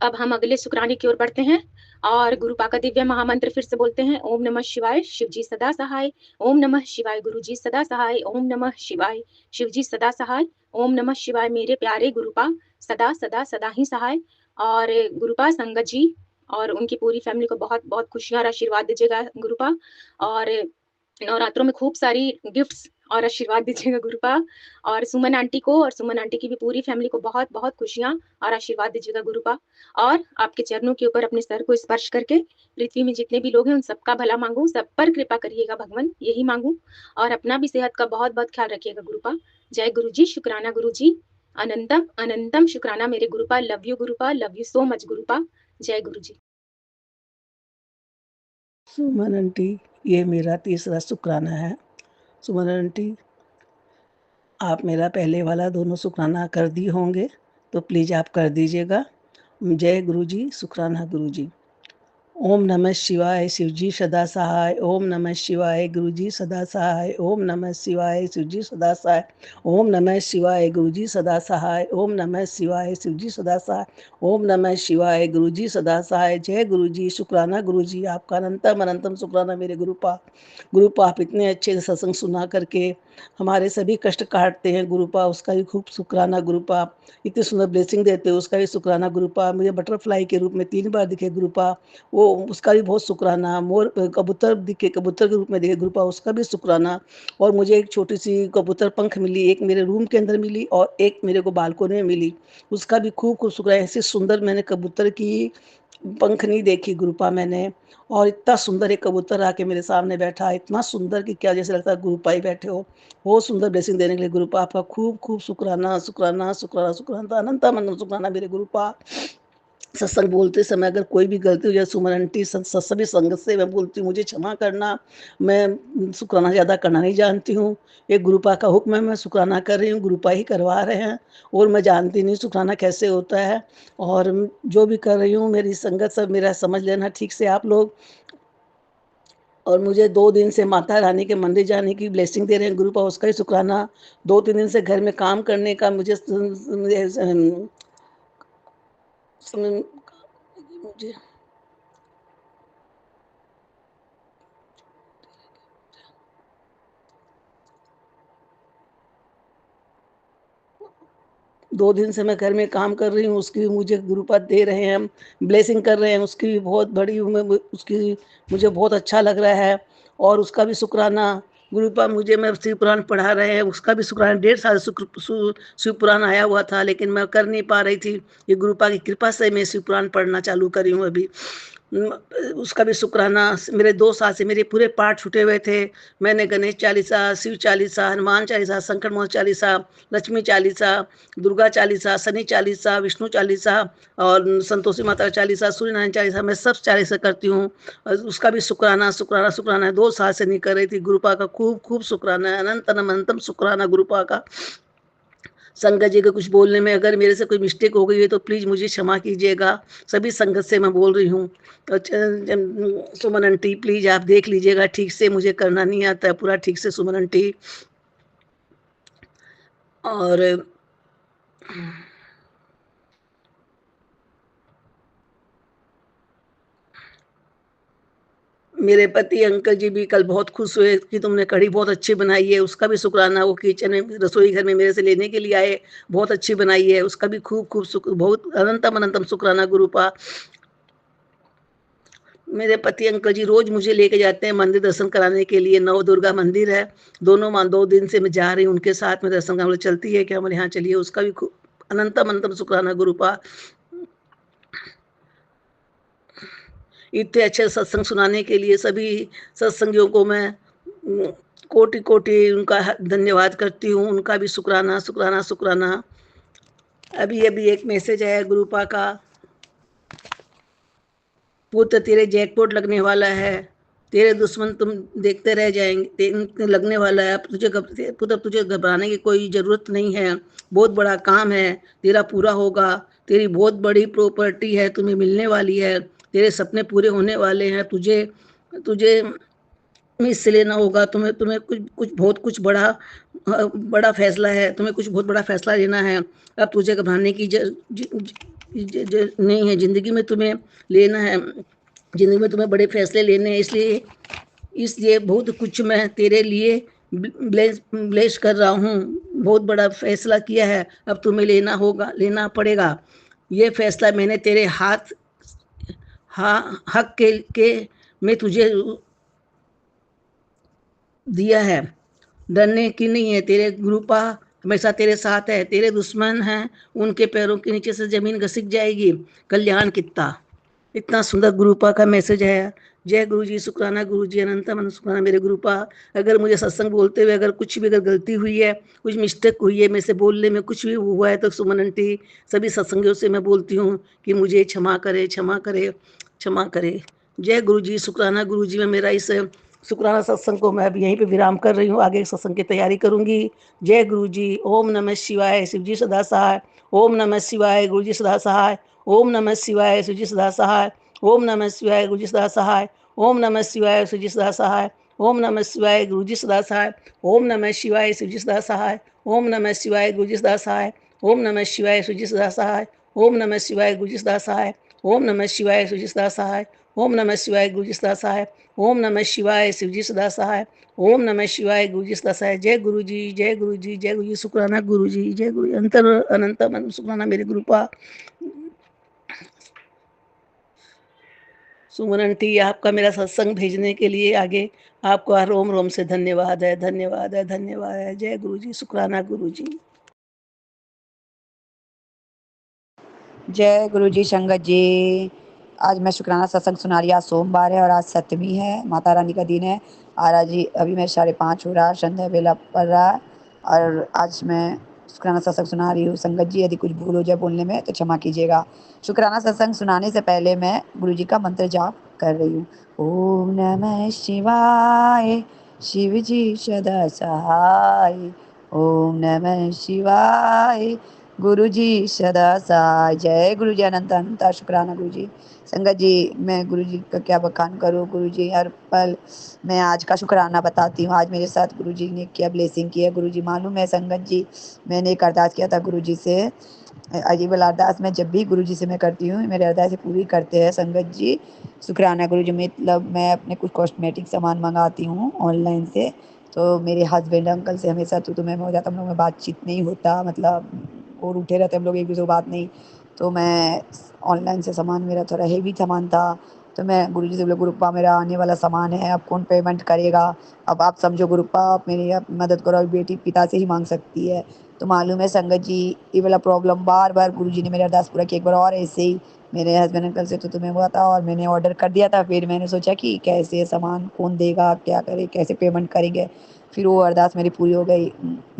अब हम अगले शुक्राने की ओर बढ़ते हैं और गुरुपा का दिव्य महामंत्र फिर से बोलते हैं। ओम नमः शिवाय, शिवजी सदा सहाय। ओम नमः शिवाय, गुरुजी सदा सहाय। ओम नमः शिवाय, शिवजी सदा सहाय। ओम नमः शिवाय, मेरे प्यारे गुरुपा सदा सदा सदा ही सहाय। और गुरुपा संगत जी और उनकी पूरी फैमिली को बहुत बहुत खुशियां और आशीर्वाद दीजिएगा गुरुपा। और नवरात्रों में खूब सारी गिफ्ट्स और आशीर्वाद दीजिएगा गुरुपा। और सुमन आंटी को और सुमन आंटी की भी पूरी फैमिली को बहुत बहुत खुशियां और आशीर्वाद दीजिएगा गुरुपा। और आपके चरणों के ऊपर अपने सर को स्पर्श करके पृथ्वी में जितने भी लोग हैं उन सबका भला मांगू, सब पर कृपा करिएगा भगवान, यही मांगू। और अपना भी सेहत का बहुत बहुत ख्याल रखिएगा गुरुपा। जय गुरु जी, शुक्राना गुरु जी, अनंतम अनंतम शुक्राना मेरे गुरुपा। लव यू गुरुपा, लव यू सो मच गुरुपा। जय गुरु जी। सुमन आंटी, ये मेरा तीसरा शुक्राना है। सुमन आंटी, आप मेरा पहले वाला दोनों शुक्राना कर दिए होंगे तो प्लीज़ आप कर दीजिएगा। जय गुरु जी, शुक्राना गुरु जी। ओम नमः शिवाय, शिवजी सदा सहाय। ओम नमः शिवाय, गुरुजी सदा सहाय। ओम नमः शिवाय, शिवजी सदा सहाय। ओम नमः शिवाय, गुरुजी सदा सहाय। ओम नमः शिवाय, शिवजी सदा सहाय। ओम नमः शिवाय, गुरुजी सदा सहाय। जय गुरुजी, शुक्राना गुरुजी, आपका अनंतम अनंतम शुक्राना मेरे गुरुपा। गुरुपा, आप इतने अच्छे सत्संग सुना करके हमारे सभी कष्ट काटते हैं गुरुपा, उसका भी खूब शुक्राना गुरुपा। इतनी सुंदर ब्लेसिंग देते हो, उसका भी शुक्राना गुरुपा। मुझे बटरफ्लाई के रूप में 3 बार दिखे गुरुपा, वो उसका भी बहुत शुक्राना। मोर कबूतर दिखे, कबूतर के रूप में दिखे गुरुपा, उसका भी शुक्राना। और मुझे एक छोटी सी कबूतर पंख मिली, एक मेरे रूम के अंदर मिली और एक मेरे को बालकोनी में मिली, उसका भी खूब खूब शुक्राना। ऐसे सुंदर मैंने कबूतर की पंख नहीं देखी गुरुपा मैंने। और इतना सुंदर एक कबूतर आके मेरे सामने बैठा, इतना सुंदर कि क्या जैसे लगता है गुरुपा ही बैठे हो। बहुत सुंदर ब्लेसिंग देने के लिए गुरुपा आपका खूब खूब शुक्राना शुक्राना शुक्राना शुक्राना, अनंत अनंत शुक्राना मेरे गुरुपा। सत्संग बोलते समय अगर कोई भी गलती हो जाए सुमन आंटी, सभी संगत से मैं बोलती हूँ, मुझे क्षमा करना। मैं शुक्राना ज़्यादा करना नहीं जानती हूँ। ये गुरुपा का हुक्म है, मैं शुक्राना कर रही हूँ, गुरुपा ही करवा रहे हैं और मैं जानती नहीं शुक्राना कैसे होता है। और जो भी कर रही हूँ मेरी संगत सब मेरा समझ लेना ठीक से आप लोग। और मुझे 2 दिन से माता रानी के मंदिर जाने की ब्लेसिंग दे रहे हैं गुरुपा, उसका ही शुक्राना। 2-3 दिन से घर में काम करने का मुझे मुझे 2 दिन से मैं घर में काम कर रही हूँ, उसकी भी मुझे गुरुपद दे रहे हैं, ब्लेसिंग कर रहे हैं, उसकी भी बहुत बड़ी उसकी मुझे बहुत अच्छा लग रहा है। और उसका भी शुक्राना गुरुपा, मुझे मैं शिव पुराण पढ़ा रहे हैं, उसका भी शुक्राना। 1.5 साल शिव पुराण आया हुआ था लेकिन मैं कर नहीं पा रही थी। ये गुरुपा की कृपा से मैं शिव पुराण पढ़ना चालू करी हूँ अभी। उसका भी शुक्राना। मेरे 2 साल से मेरे पूरे पाठ छूटे हुए थे। मैंने गणेश चालीसा, शिव चालीसा, हनुमान चालीसा, संकट मोचन चालीसा, लक्ष्मी चालीसा, दुर्गा चालीसा, शनि चालीसा, विष्णु चालीसा और संतोषी माता चालीसा, सूर्यनारायण चालीसा, मैं सब चालीसा करती हूँ। उसका भी शुक्राना शुक्राना शुक्राना है। 2 साल से नहीं कर रही थी। गुरुपा का खूब खूब शुक्राना है, अनंतम अनंतम शुक्राना गुरुपा का। संगत जी के कुछ बोलने में अगर मेरे से कोई मिस्टेक हो गई है तो प्लीज़ मुझे क्षमा कीजिएगा। सभी संगत से मैं बोल रही हूँ। सुमन आंटी प्लीज़ आप देख लीजिएगा ठीक से, मुझे करना नहीं आता है पूरा ठीक से सुमन आंटी। और मेरे पति अंकल जी भी कल बहुत खुश हुए कि तुमने कढ़ी बहुत अच्छी बनाई है, उसका भी शुक्राना। वो किचन में रसोई घर में मेरे से लेने के लिए आए, बहुत अच्छी बनाई है, उसका भी खूब खूब बहुत अनंतम अनंतम शुक्राना गुरुपा। मेरे पति अंकल जी रोज मुझे लेके जाते हैं मंदिर दर्शन कराने के लिए। नव दुर्गा मंदिर है, दोनों 2 दिन से मैं जा रही हूँ उनके साथ में दर्शन करने। चलती है क्या हमारे यहाँ, चलिए। उसका भी अनंतम अनंतम शुक्राना गुरुपा। इतने अच्छे सत्संग सुनाने के लिए सभी सत्संगियों को मैं कोटि कोटि उनका धन्यवाद करती हूँ। उनका भी शुक्राना शुक्राना शुक्राना। अभी अभी एक मैसेज आया गुरुपा का, पुत्र तेरे जैकपॉट लगने वाला है, तेरे दुश्मन तुम देखते रह जाएंगे, लगने वाला है। पुत्र तुझे घबराने की कोई जरूरत नहीं है, बहुत बड़ा काम है तेरा पूरा होगा। तेरी बहुत बड़ी प्रॉपर्टी है तुम्हें मिलने वाली है, तेरे सपने पूरे होने वाले हैं। तुझे तुझे इससे लेना होगा, तुम्हें तुम्हें कुछ बहुत कुछ बड़ा फैसला है, तुम्हें कुछ बहुत बड़ा फैसला लेना है। अब तुझे घबराने की नहीं है। ज़िंदगी में तुम्हें लेना है, ज़िंदगी में तुम्हें बड़े फैसले लेने हैं, इसलिए बहुत कुछ मैं तेरे लिए ब्लेस कर रहा हूँ। बहुत बड़ा फैसला किया है, अब तुम्हें लेना पड़ेगा। ये फैसला मैंने तेरे हक के मैं तुझे दिया है। डरने की नहीं है, तेरे गुरुपा हमेशा तेरे साथ है। तेरे दुश्मन हैं, उनके पैरों के नीचे से जमीन घसिक जाएगी। कल्याण कितना इतना सुंदर गुरुपा का मैसेज है। जय गुरु जी, शुक्राना गुरु जी, अनंतम शुक्राना मेरे गुरुपा। अगर मुझे सत्संग बोलते हुए अगर कुछ भी अगर गलती हुई है, कुछ मिस्टेक हुई है, मेरे से बोलने में कुछ भी हुआ है, तो सुमन आंटी सभी सत्संगियों से मैं बोलती हूँ कि मुझे क्षमा करे, क्षमा करे, क्षमा करे। जय गुरु जी, शुक्राना गुरु जी। में मेरा इस शुक्राना सत्संग को मैं अभी यहीं पे विराम कर रही हूँ, आगे सत्संग की तैयारी करूंगी। जय गुरु जी। ओम नमः शिवाय, शिव जी सदा सहाय। ओम नमः शिवाय, गुरु जी सदा सहाय। ओम नमः शिवाय, शिव जी सदा सहाय। ओम नमः शिवाय, गुरु जी सदा सहाय। ओम नमः शिवाय, शिव जी सदा सहाय। ओम नमः शिवाय, गुरु जी सदा सहाय। ओम नमः शिवाय, शिव जी सदा सहाय। ओम नमः शिवाय, गुरु जी सदा सहाय। ओम नमः शिवाय, शिव जी सदा सहाय। ओम नमः शिवाय, गुरु जी सदा सहाय। ओम नमः शिवाय, शिव जी सदा सहाय। ओम नमः शिवाय, गुरु जी सदा सहाय। ओम नमः शिवाय, शिव जी सदा सहाय। ओम नमः शिवाय, गुरु जी सदा सहाय। जय गुरु जी, जय गुरु जी, जय गुरु जी, शुक्राना गुरु जी, जय गुरु अंतर अनंत शुक्राना मेरे गुरुपा। सुमन आंटी, आपका मेरा सत्संग भेजने के लिए आगे आपको रोम रोम से धन्यवाद है, धन्यवाद है, धन्यवाद है। जय गुरु जी, शुक्राना गुरु जी। जय गुरु जी संगत जी। आज मैं शुक्राना सत्संग सुना रही। आज सोमवार है और आज सप्तमी है, माता रानी का दिन है। और आज अभी मैं 5:30 हो रहा, संध्या बेला पड़ रहा है और आज मैं शुक्राना सत्संग सुना रही हूँ। संगत जी, यदि कुछ भूल हो जाए बोलने में तो क्षमा कीजिएगा। शुक्राना सत्संग सुनाने से पहले मैं गुरु जी का मंत्र जाप कर रही हूँ। ओम नमः शिवाय, शिव जी सदा सहाय। ओम नमः शिवाय, गुरु जी सदा सहाय। जय गुरु जी, अनंत अनंत शुक्राना गुरु जी। संगत जी, मैं गुरु जी का क्या बखान करूँ। गुरु जी हर पल मैं आज का शुक्राना बताती हूँ। आज मेरे साथ गुरु जी ने क्या ब्लेसिंग की है। गुरु जी मालूम है संगत जी, मैंने एक अरदास किया था गुरु जी से। अजीब वाला अरदास मैं जब भी गुरु जी से मैं करती हूँ, मेरे अरदास पूरी करते हैं संगत जी। शुक्राना गुरु जी। मतलब मैं अपने कुछ कॉस्मेटिक सामान मंगाती हूँ ऑनलाइन से, तो मेरे हस्बैंड अंकल से हमेशा तो मैं हो जाता, हम लोग में बातचीत नहीं होता, मतलब और उठे रहते हम लोग, एक दूसरे को बात नहीं। तो मैं ऑनलाइन से सामान, मेरा थोड़ा हेवी सामान था, तो मैं गुरुजी से बोला गुरुपा मेरा आने वाला सामान है, अब कौन पेमेंट करेगा। अब आप समझो गुरुपा, आप मेरी आप मदद करो। अब बेटी पिता से ही मांग सकती है। तो मालूम है संगत जी, ये वाला प्रॉब्लम बार बार गुरुजी ने मेरा अरदास पूरा किया। एक बार और ऐसे ही मेरे हस्बैंड अंकल से तो तुम्हें हुआ था और मैंने ऑर्डर कर दिया था। फिर मैंने सोचा कि कैसे सामान कौन देगा, क्या करे, कैसे पेमेंट करेंगे। फिर वो अरदास मेरी पूरी हो गई।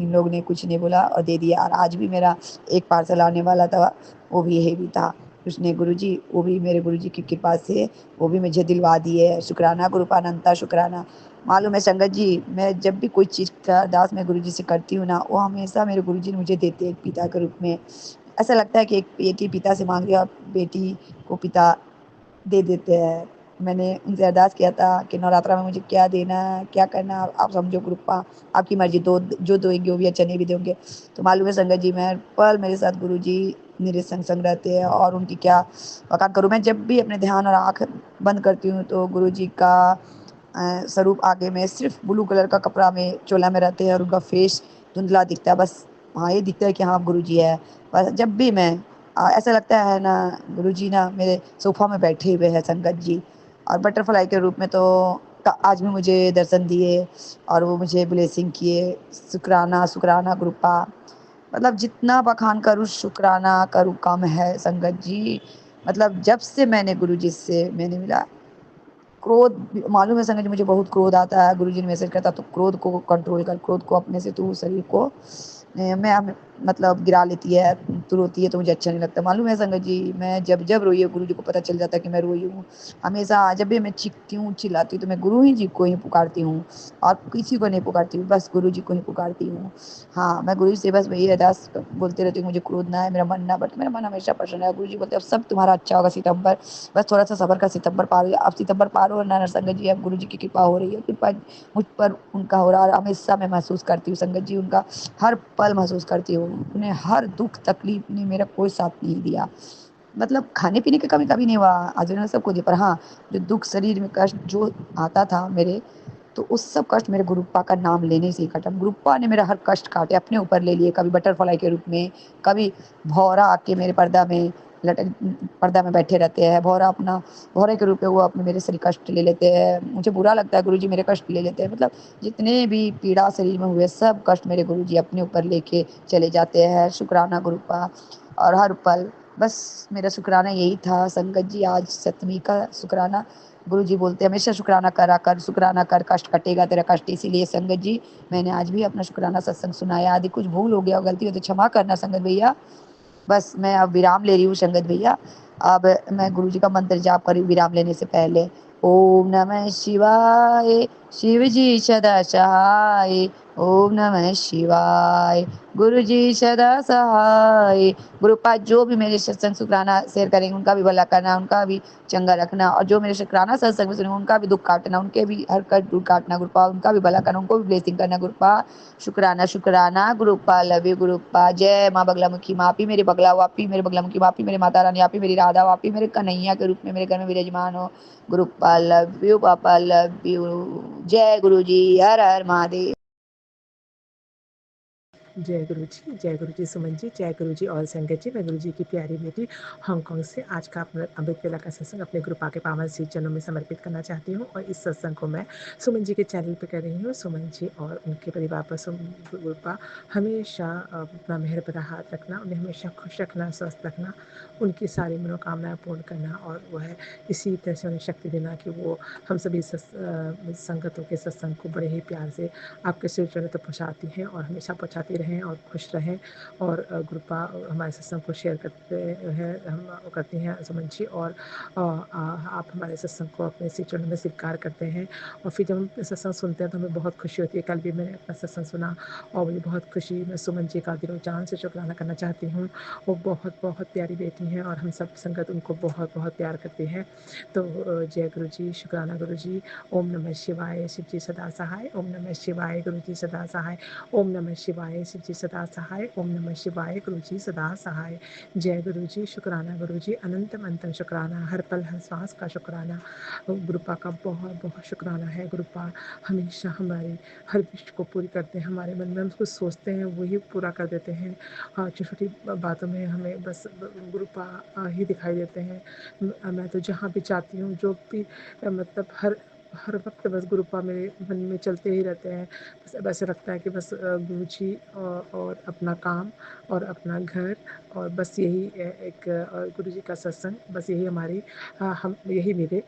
इन लोग ने कुछ नहीं बोला और दे दिया। और आज भी मेरा एक पार्सल आने वाला था, वो भी हेवी था। उसने गुरुजी, वो भी मेरे गुरुजी की कृपा से वो भी मुझे दिलवा दिए है। शुक्राना गुरुपा, अनंता शुक्राना। मालूम है संगत जी, मैं जब भी कोई चीज़ का अरदास मैं गुरुजी से करती हूँ ना, वो हमेशा मेरे गुरुजी ने मुझे देते हैं एक पिता के रूप में। ऐसा लगता है कि एक बेटी पिता से मांग रही है और बेटी को पिता दे देते हैं। मैंने उनसे अरदास किया था कि नवरात्रा में मुझे क्या देना है, क्या करना है, आप समझो गुरुपा, आपकी मर्ज़ी। जो देंगे वो भी अच्छा, नहीं भी देंगे। तो मालूम है संगत जी, मैं हर पल मेरे साथ गुरुजी मेरे संग रहते हैं और उनकी क्या वक़ालत करूँ। मैं जब भी अपने ध्यान और आँख बंद करती हूँ तो गुरुजी का स्वरूप आगे में सिर्फ़ ब्लू कलर का कपड़ा में चोला में रहते हैं और उनका फेस धुंधला दिखता है। बस हाँ, ये दिखता है कि हाँ गुरुजी है। बस जब भी मैं ऐसा लगता है ना, गुरुजी ना मेरे सोफ़ा में बैठे हुए हैं संगत जी। और बटरफ्लाई के रूप में तो आज भी मुझे दर्शन दिए और वो मुझे ब्लेसिंग किए। शुक्राना शुक्राना गुरुपा। मतलब जितना बखान करूँ शुक्राना करूँ कम है संगत जी। मतलब जब से मैंने गुरुजी से मैंने मिला, क्रोध, मालूम है संगत जी मुझे बहुत क्रोध आता है। गुरुजी ने मैसेज करता तो क्रोध को कंट्रोल कर, क्रोध को अपने से तू शरीर को मैं मतलब गिरा लेती है, तू रोती है तो मुझे अच्छा नहीं लगता। मालूम है संगत जी, मैं जब जब रोई है गुरुजी को पता चल जाता है कि मैं रोई हूँ। हमेशा जब भी मैं चीखती हूँ चिल्लाती हूँ तो मैं गुरु ही जी को ही पुकारती हूँ और किसी को नहीं पुकारती हूँ, बस गुरु जी को ही पुकारती हूँ। हाँ, मैं गुरु जी से बस वही अरदास बोलती रहती हूँ, मुझे क्रोध ना है, मेरा मन ना बट मेरा मन हमेशा प्रसन्न है। गुरु जी बोलते हैं अब सब तुम्हारा अच्छा होगा सितंबर, बस थोड़ा सा सबर का। सितंबर पार हो, अब सितंबर पार हो ना संगत जी, अब गुरु जी की कृपा हो रही है, कृपा मुझ पर उनका हो रहा है। हमेशा मैं महसूस करती हूँ संगत जी, उनका हर पल महसूस करती हूँ। उन्हें हर दुख तकलीफ ने मेरा कोई साथ नहीं दिया। मतलब खाने पीने की कमी कभी नहीं हुआ, आज उन्होंने सब कुछ दिया। पर हाँ, जो दुःख शरीर में कष्ट जो आता था मेरे, तो उस सब कष्ट मेरे गुरुप्पा का नाम लेने से ही कटा। गुरुप्पा ने मेरा हर कष्ट काटे, अपने ऊपर ले लिए, कभी बटरफ्लाई के रूप में, कभी भौरा आके मेरे पर्दा में बैठे रहते हैं। भौरे के रूप में वो अपने मेरे से कष्ट ले लेते हैं। मुझे बुरा लगता है गुरुजी मेरे कष्ट ले लेते हैं। मतलब जितने भी पीड़ा शरीर में हुए सब कष्ट मेरे गुरुजी अपने ऊपर लेके चले जाते हैं। शुक्राना गुरुप्पा। और हर पल बस मेरा शुक्राना यही था संगत जी। आज सप्तमी का शुक्राना, गुरुजी बोलते हैं हमेशा शुक्राना करा कर, शुक्राना कर, कष्ट कटेगा तेरा कष्ट। इसीलिए संगत जी मैंने आज भी अपना शुक्राना सत्संग सुनाया। यदि कुछ भूल हो गया, गलती हो तो क्षमा करना संगत भैया। बस मैं अब विराम ले रही हूँ संगत भैया। अब मैं गुरुजी का मंत्र जाप करी विराम लेने से पहले। ओम नमः शिवाय, शिव जी सदा सहाय। ओम नमः शिवाय, गुरु जी सदा सहाय। गुरुपाद जो भी मेरे सत्संग शुक्राना शेयर करेंगे उनका भी भला करना, उनका भी चंगा रखना। और जो मेरे शुक्राना सत्संग में सुनेंगे उनका भी दुख काटना, उनके भी हर कष्ट दूर काटना गुरुपा, उनका भी भला करना, उनको भी ब्लेसिंग करना गुरुपा। शुक्राना शुक्राना गुरुपा, लव यू गुरुपा। जय माँ बगलामुखी माँ, आप ही मेरे बगला, आप ही मेरे बगलामुखी माँ, आप ही मेरे माता रानी, आप ही मेरी राधा, आप ही मेरे कन्हैया के रूप में मेरे घर में विराजमान हो गुरुपा। लव यू पापा, लव यू। जय गुरु जी, हर हर महादेव। जय गुरु जी सुमन जी, जय गुरु जी और संगत जी। मैं गुरु जी की प्यारी बेटी हांगकांग से आज का अपना अमृत वेला का सत्संग अपने गुरुपा के पावन श्री चरणों में समर्पित करना चाहती हूँ। और इस सत्संग को मैं सुमन जी के चैनल पर कर रही हूँ। सुमन जी और उनके परिवार पर गुरुपा हमेशा अपना मेहर भरा हाथ रखना, उन्हें हमेशा खुश रखना, स्वस्थ रखना, उनकी सारी मनोकामनाएं पूर्ण करना। और वह इसी तरह से उन्हें शक्ति देना कि वो हम सभी संगतों के सत्संग को बड़े ही प्यार से आपके श्री चरणों तक पहुँचाती हैं और हमेशा पहुँचाती रहें और खुश रहें। और गुरुपा हमारे सत्संग को शेयर करते हैं, हम करती हैं सुमन जी। और आप हमारे सत्संग को अपने श्री चरणों में स्वीकार करते हैं। और फिर जब हम सत्संग सुनते हैं तो हमें बहुत खुशी होती है। कल भी मैंने अपना सत्संग सुना और मुझे बहुत खुशी, मैं सुमन जी का दिलो जान से शुक्राना करना चाहती हूँ। वो बहुत बहुत प्यारी बेटी हैं और हम सब संगत उनको बहुत बहुत प्यार करती है। तो जय गुरु जी, शुक्राना गुरु जी। ओम नमः शिवाय, शिव जी सदा सहाय। ओम नमः शिवाय, गुरु जी सदा सहाय। ओम नमः शिवाय, शिव जी सदा सहाय। ओम नमः शिवाय, गुरु जी सदा सहाय। जय गुरु जी, शुक्राना गुरु जी, अनंतम अंतम शुक्राना, हर पल हर सांस का शुक्राना। गुरुपा का बहुत बहुत शुक्राना है। गुरुपा हमेशा हमारी हर विश को पूरी करते हैं। हमारे मन में हम कुछ सोचते हैं वही पूरा कर देते हैं। छोटी छोटी बातों में हमें बस गुरुपा ही दिखाई देते हैं। मैं तो जहाँ भी जाती हूँ, जो भी मतलब हर वक्त बस गुरुपा मेरे मन में चलते ही रहते हैं। बस ऐसा लगता है कि बस गुरु जी और अपना काम और अपना घर और बस यही एक गुरु जी का सत्संग, बस यही हमारी हम यही मेरे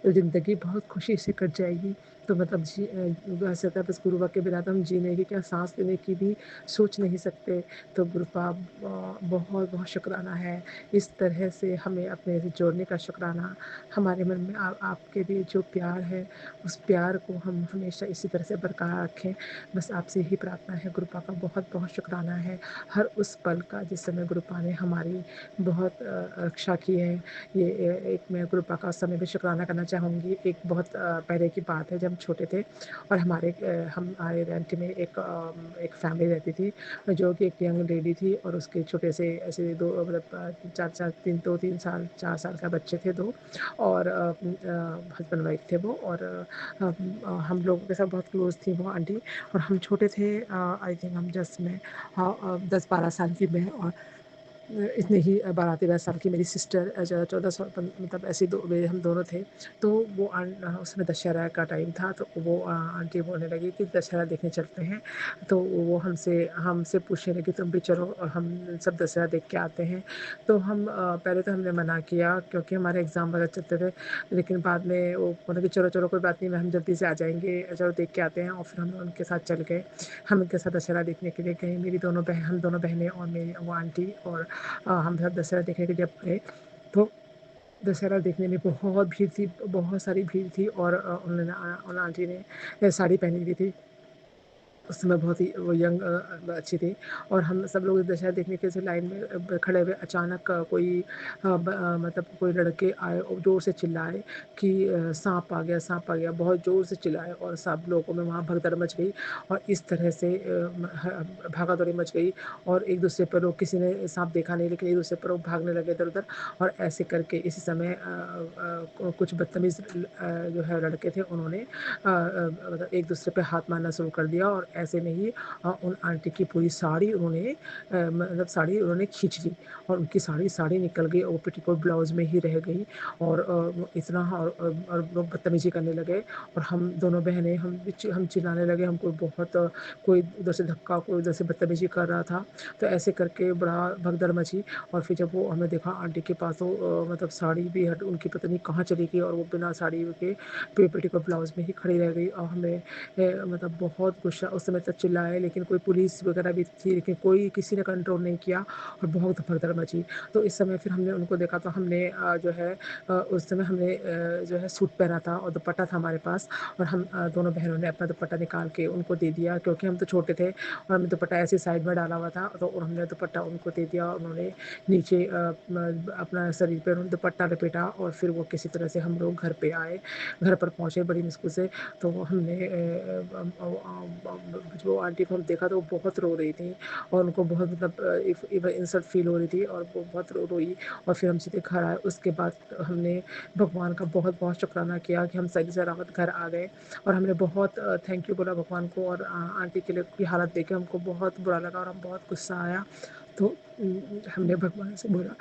ज़िंदगी बहुत खुशी से कट जाएगी। तो मतलब ऐसा होता है बस गुरुपा के बिना तो हम जीने की क्या, सांस लेने की भी सोच नहीं सकते। तो गुरुपा बहुत बहुत शुक्राना है। इस तरह से हमें अपने से जोड़ने का शुक्राना। हमारे मन में आपके लिए जो प्यार है उस प्यार को हम हमेशा इसी तरह से बरकरार रखें। बस आपसे यही प्रार्थना है। गुरुपा का बहुत बहुत शुक्राना है हर उस पल का जिस समय गुरुपा ने हमारी बहुत रक्षा की है। ये एक मैं गुरुपा का उस समय भी शुक्राना करना चाहूँगी। एक बहुत पहले की बात है, जब हम छोटे थे और हमारे रेंट में एक फैमिली रहती थी जो कि एक यंग लेडी थी और उसके छोटे से ऐसे दो मतलब दो तीन साल 4 साल का बच्चे थे दो। और हस्बैंड वाइफ थे वो। और हम लोगों के साथ बहुत क्लोज थी वो आंटी। और हम छोटे थे, आई थिंक हम 10-12 साल की मैं और इतने ही 12-13 साल की मेरी सिस्टर, 14 साल मतलब ऐसे हम दोनों थे। तो वो उसमें दशहरा का टाइम था तो वो आंटी बोलने लगी कि दशहरा देखने चलते हैं। तो वो हमसे पूछने लगी तुम भी चलो और हम सब दशहरा देख के आते हैं। तो हम पहले तो हमने मना किया क्योंकि हमारे एग्ज़ाम वगैरह चलते थे। लेकिन बाद में वो बोले कि चलो चलो कोई बात नहीं, हम जल्दी से आ जाएंगे, चलो देख के आते हैं। और फिर हम उनके साथ चल गए। हम उनके साथ दशहरा देखने के लिए गए। हम दोनों बहनें और मेरी वो आंटी। और हम सब दशहरा देखने के जब गए तो दशहरा देखने में बहुत भीड़ थी, बहुत सारी भीड़ थी। और उन आंटी ने साड़ी पहनी हुई थी उस समय बहुत ही वो यंग अच्छी थी और हम सब लोग दशहरा देखने के लिए लाइन में खड़े हुए। अचानक मतलब कोई लड़के आए और ज़ोर से चिल्लाए कि साँप आ गया, साँप आ गया, बहुत ज़ोर से चिल्लाए और सब लोगों में वहाँ भगदड़ मच गई और इस तरह से भागा-दौड़ी मच गई और एक-दूसरे पर लोग, किसी ने साँप देखा नहीं लेकिन एक-दूसरे पर लोग भागने लगे इधर-उधर और ऐसे करके इसी समय कुछ बदतमीज़ जो है लड़के थे, उन्होंने मतलब एक-दूसरे पे हाथ मारना शुरू कर दिया और ऐसे में ही उन आंटी की पूरी साड़ी उन्होंने मतलब साड़ी उन्होंने खींच ली और उनकी साड़ी निकल गई और वो पेटीकोट ब्लाउज़ में ही रह गई और वो इतना और लोग बदतमीज़ी करने लगे और हम दोनों बहनें हम चिल्लाने लगे। हमको बहुत कोई उधर से धक्का, कोई उधर से बदतमीज़ी कर रहा था। तो ऐसे करके बड़ा भगदड़ मची और फिर जब वो हमने देखा आंटी के पास, तो मतलब साड़ी भी उनकी पता नहीं कहाँ चली गई और वो बिना साड़ी के पेटीकोट ब्लाउज़ में ही खड़ी रह गई और हमें मतलब बहुत गुस्सा उस समय तक चिल्लाए, लेकिन कोई पुलिस वगैरह भी थी, लेकिन कोई किसी ने कंट्रोल नहीं किया और बहुत भगदड़ मची। तो इस समय फिर हमने उनको देखा तो हमने जो है उस समय हमने जो है सूट पहना था और दुपट्टा था हमारे पास और हम दोनों बहनों ने अपना दुपट्टा निकाल के उनको दे दिया, क्योंकि हम तो छोटे थे और हमने दुपट्टा ऐसे साइड में डाला हुआ था, तो हमने दुपट्टा उनको दे दिया और उन्होंने नीचे अपना शरीर पे उन्होंने दुपट्टा लपेटा और फिर वो किसी तरह से हम लोग घर पे आए। घर पर पहुँचे बड़ी मुश्किल से, तो हमने जो आंटी को हम देखा तो वो बहुत रो रही थी और उनको बहुत मतलब इंसल्ट फील हो रही थी और वो बहुत रोई और फिर हम सीधे घर आए। उसके बाद हमने भगवान का बहुत-बहुत शुक्राना किया कि हम सही सलामत घर आ गए और हमने बहुत थैंक यू बोला भगवान को और आंटी के लिए की हालत देख के हमको बहुत बुरा लगा और हम बहुत गुस्सा आया। तो हमने भगवान से बोला,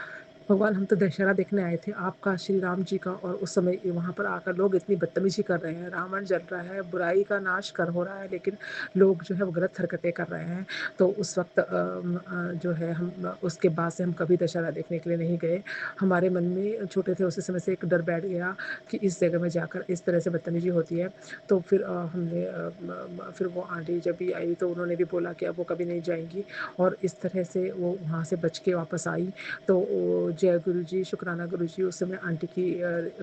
भगवान हम तो दशहरा देखने आए थे आपका, श्री राम जी का, और उस समय वहाँ पर आकर लोग इतनी बदतमीज़ी कर रहे हैं, रावण जल रहा है, बुराई का नाश कर हो रहा है, लेकिन लोग जो है वो गलत हरकतें कर रहे हैं। तो उस वक़्त जो है हम उसके बाद से हम कभी दशहरा देखने के लिए नहीं गए। हमारे मन में छोटे थे उसी समय से एक डर बैठ गया कि इस जगह में जाकर इस तरह से बदतमीज़ी होती है। तो फिर हमने फिर वो आंटी जब भी आई तो उन्होंने भी बोला कि अब वो कभी नहीं जाएँगी और इस तरह से वो वहाँ से बच के वापस आई। तो जय गुरु जी, शुक्राना गुरु जी, उस समय आंटी की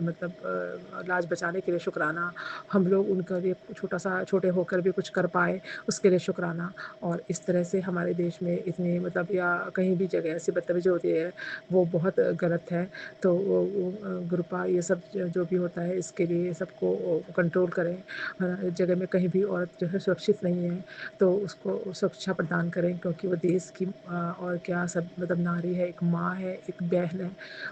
मतलब लाज बचाने के लिए शुक्राना। हम लोग उनका लिए छोटा-सा, छोटे होकर भी कुछ कर पाए, उसके लिए शुक्राना। और इस तरह से हमारे देश में इतनी मतलब या कहीं भी जगह ऐसी बदतमीज़ी होती है, वो बहुत गलत है। तो वो कृपा ये सब जो भी होता है इसके लिए सबको कंट्रोल करें। हर जगह में कहीं भी औरत जो है सुरक्षित नहीं है, तो उसको सुरक्षा प्रदान करें, क्योंकि वो देश की और क्या सब मतलब नारी है, एक माँ है, एक बहन है,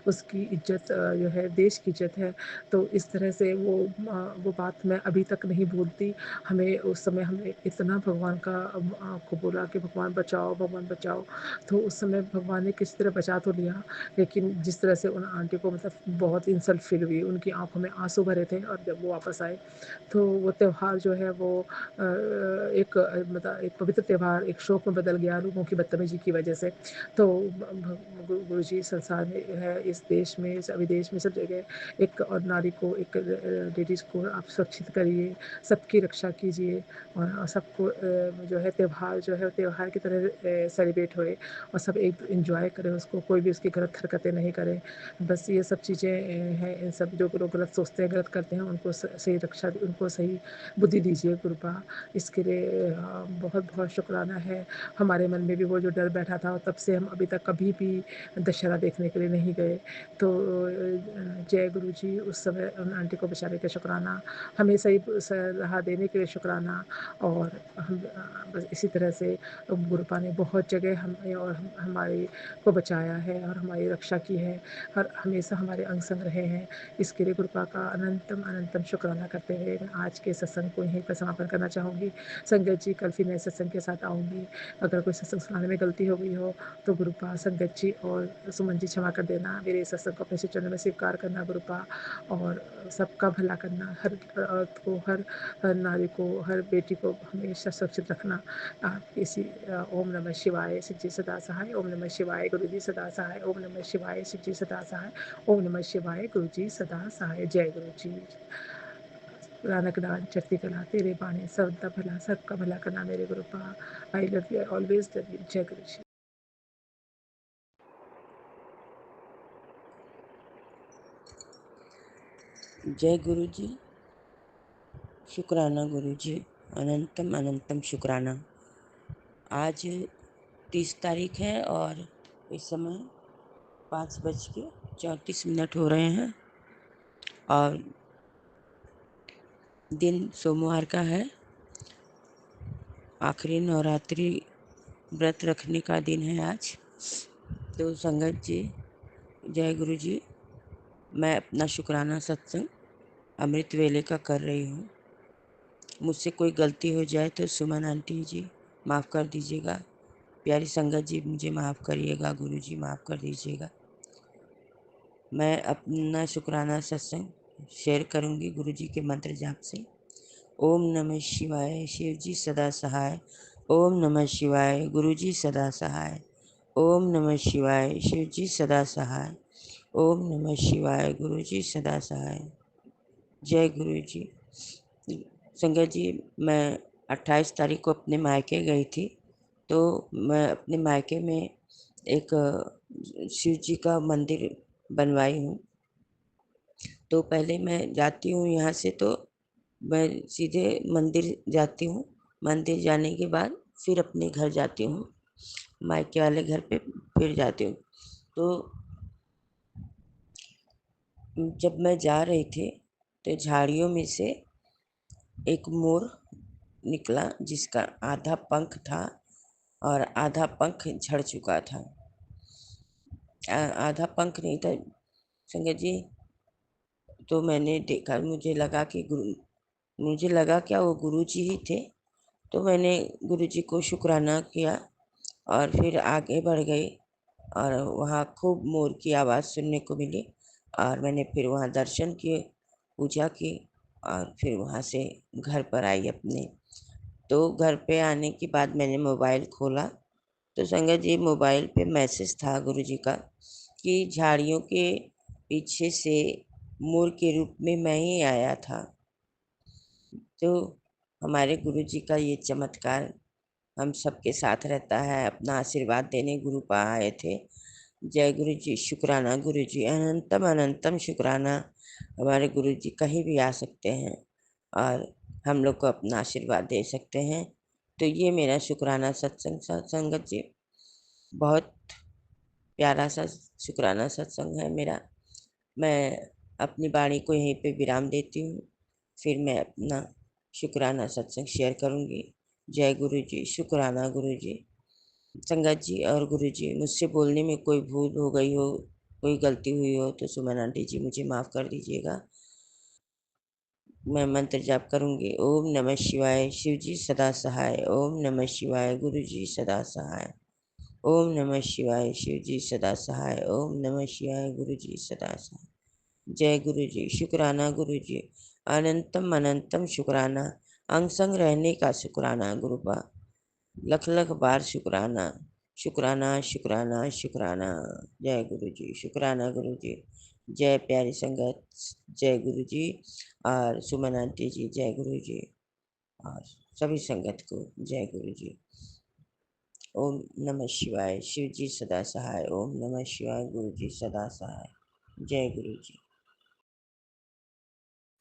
उसकी इज़्ज़त जो है देश की इज़्ज़त है। तो इस तरह से वो बात मैं अभी तक नहीं भूलती। हमें उस समय हमने इतना भगवान को बोला कि भगवान बचाओ, भगवान बचाओ। तो उस समय भगवान ने किसी तरह बचा तो लिया, लेकिन जिस तरह से उन आंटी को मतलब बहुत इंसल्ट फ़ील हुई, उनकी आँखों में आँसू भरे थे और जब वो वापस आए, तो वो त्योहार जो है वो मतलब एक पवित्र त्योहार एक शोक में बदल गया लोगों की बदतमीज़ी की वजह से। तो गुरुजी संसार में है, इस देश में, इस विदेश में, सब जगह एक और नारी को, एक लेडीज़ को आप सुरक्षित करिए, सबकी रक्षा कीजिए और सबको जो है त्योहार जो है त्योहार की तरह सेलिब्रेट होए और सब एक एन्जॉय करें उसको, कोई भी उसकी गलत हरकतें नहीं करे। बस ये सब चीज़ें हैं, इन सब जो लोग गलत सोचते हैं, गलत करते हैं, उनको सही रक्षा, उनको सही बुद्धि दीजिए कृपा। इसके लिए बहुत-बहुत शुक्राना है। हमारे मन में भी वो जो डर बैठा था, तब से हम अभी तक कभी भी दशहरा देखने के लिए नहीं गए। तो जय गुरु जी, उस समय उन आंटी को बचाने का शुक्राना, हमें सही सलाह देने के लिए शुक्राना और हम बस इसी तरह से गुरुपा ने बहुत जगह हमें और हमारे को बचाया है और हमारी रक्षा की है, हर हमेशा हमारे अंग संग रहे हैं। इसके लिए गुरुपा का अनंतम शुक्राना करते हुए मैं आज के सत्संग को यहीं पर समापन करना चाहूँगी। संगत जी, कल फिर नए सत्संग के साथ आऊँगी। अगर कोई सत्संग सुनाने में गलती हो गई हो तो गुरुपा, संगत जी और सुमन जी क्षमा कर देना। मेरे इस सत्संग को अपने श्री चरणों में स्वीकार करना गुरुपा और सबका भला करना, हर औरत को, हर नारी को, हर बेटी को हमेशा सुरक्षित रखना। आप इसी ओम नमः शिवाय, शिव जी सदा सहाय, ओम नमः शिवाय, गुरु जी सदा सहाय, ओम नमः शिवाय, शिव जी सदा सहाय, ओम नमः शिवाय, गुरु जी सदा सहाय। जय गुरु जी। नानक दान चढ़ती कला तेरे बाणी, सबका भला, सबका भला करना मेरे गुरुपा। I love you, I always love you. जय गुरु जी। जय गुरु जी, शुक्राना गुरु जी। अनंतम अनंतम शुक्राना। आज 30 तारीख है और इस समय 5:34 हो रहे हैं और दिन सोमवार का है। आखिरी नवरात्रि व्रत रखने का दिन है आज। तो संगत जी, जय गुरु जी, मैं अपना शुक्राना सत्संग अमृत वेले का कर रही हूँ। मुझसे कोई गलती हो जाए तो सुमन आंटी जी माफ़ कर दीजिएगा। प्यारी संगत जी मुझे माफ़ करिएगा। गुरु जी माफ़ कर दीजिएगा। मैं अपना शुक्राना सत्संग शेयर करूँगी गुरु जी के मंत्र जाप से। ओम नमः शिवाय, शिव जी सदा सहाय। ओम नमः शिवाय, गुरु जी सदा सहाय। ओम नमः शिवाय, शिव जी सदा सहाय। ओम नमः शिवाय, गुरु जी सदा सहाय। जय गुरु जी। संगत जी, मैं 28 तारीख को अपने मायके गई थी। तो मैं अपने मायके में एक शिव जी का मंदिर बनवाई हूँ। तो पहले मैं जाती हूँ यहाँ से, तो मैं सीधे मंदिर जाती हूँ। मंदिर जाने के बाद फिर अपने घर जाती हूँ, मायके वाले घर पे फिर जाती हूँ। तो जब मैं जा रही थी तो झाड़ियों में से एक मोर निकला जिसका आधा पंख था और आधा पंख झड़ चुका था। आधा पंख नहीं था संगत जी। तो मैंने देखा, मुझे लगा क्या वो गुरु जी ही थे। तो मैंने गुरु जी को शुक्राना किया और फिर आगे बढ़ गई और वहाँ खूब मोर की आवाज़ सुनने को मिली और मैंने फिर वहाँ दर्शन किए, पूजा की और फिर वहाँ से घर पर आई अपने। तो घर पे आने के बाद मैंने मोबाइल खोला तो संगत जी मोबाइल पे मैसेज था गुरु जी का कि झाड़ियों के पीछे से मोर के रूप में मैं ही आया था। तो हमारे गुरु जी का ये चमत्कार हम सबके साथ रहता है। अपना आशीर्वाद देने गुरु पा आए थे। जय गुरु जी, शुक्राना गुरु जी, अनंतम अनंतम शुक्राना। हमारे गुरु जी कहीं भी आ सकते हैं और हम लोग को अपना आशीर्वाद दे सकते हैं। तो ये मेरा शुक्राना सत्संग संगत जी, बहुत प्यारा सा शुक्राना सत्संग है मेरा। मैं अपनी वाणी को यहीं पे विराम देती हूँ, फिर मैं अपना शुक्राना सत्संग शेयर करूँगी। जय गुरु जी, शुक्राना गुरु जी। संगत जी और गुरु जी, मुझसे बोलने में कोई भूल हो गई हो, कोई गलती हुई हो तो सुमन आंटी जी मुझे माफ़ कर दीजिएगा। मैं मंत्र जाप करूँगी। ओम नमः शिवाय, शिव जी सदा सहाय। ओम नमः शिवाय, गुरु जी सदा सहाय। ओम नमः शिवाय, शिव जी सदा सहाय। ओम नमः शिवाय, गुरु जी सदा सहाय। जय गुरु जी, शुक्राना गुरु जी, अनंतम अनंतम शुक्राना। अंग संग रहने का शुक्राना गुरुपा, लख लख बार शुक्राना। शुक्राना शुक्राना शुक्राना। जय गुरु जी, शुक्राना गुरु जी। जय प्यारी संगत, जय गुरु जी और सुमन आंटी जी, जय गुरु जी और सभी संगत को जय गुरु जी। ओम नमः शिवाय, शिव जी सदा सहाय। ओम नमः शिवाय, गुरु जी सदा सहाय। जय गुरु जी।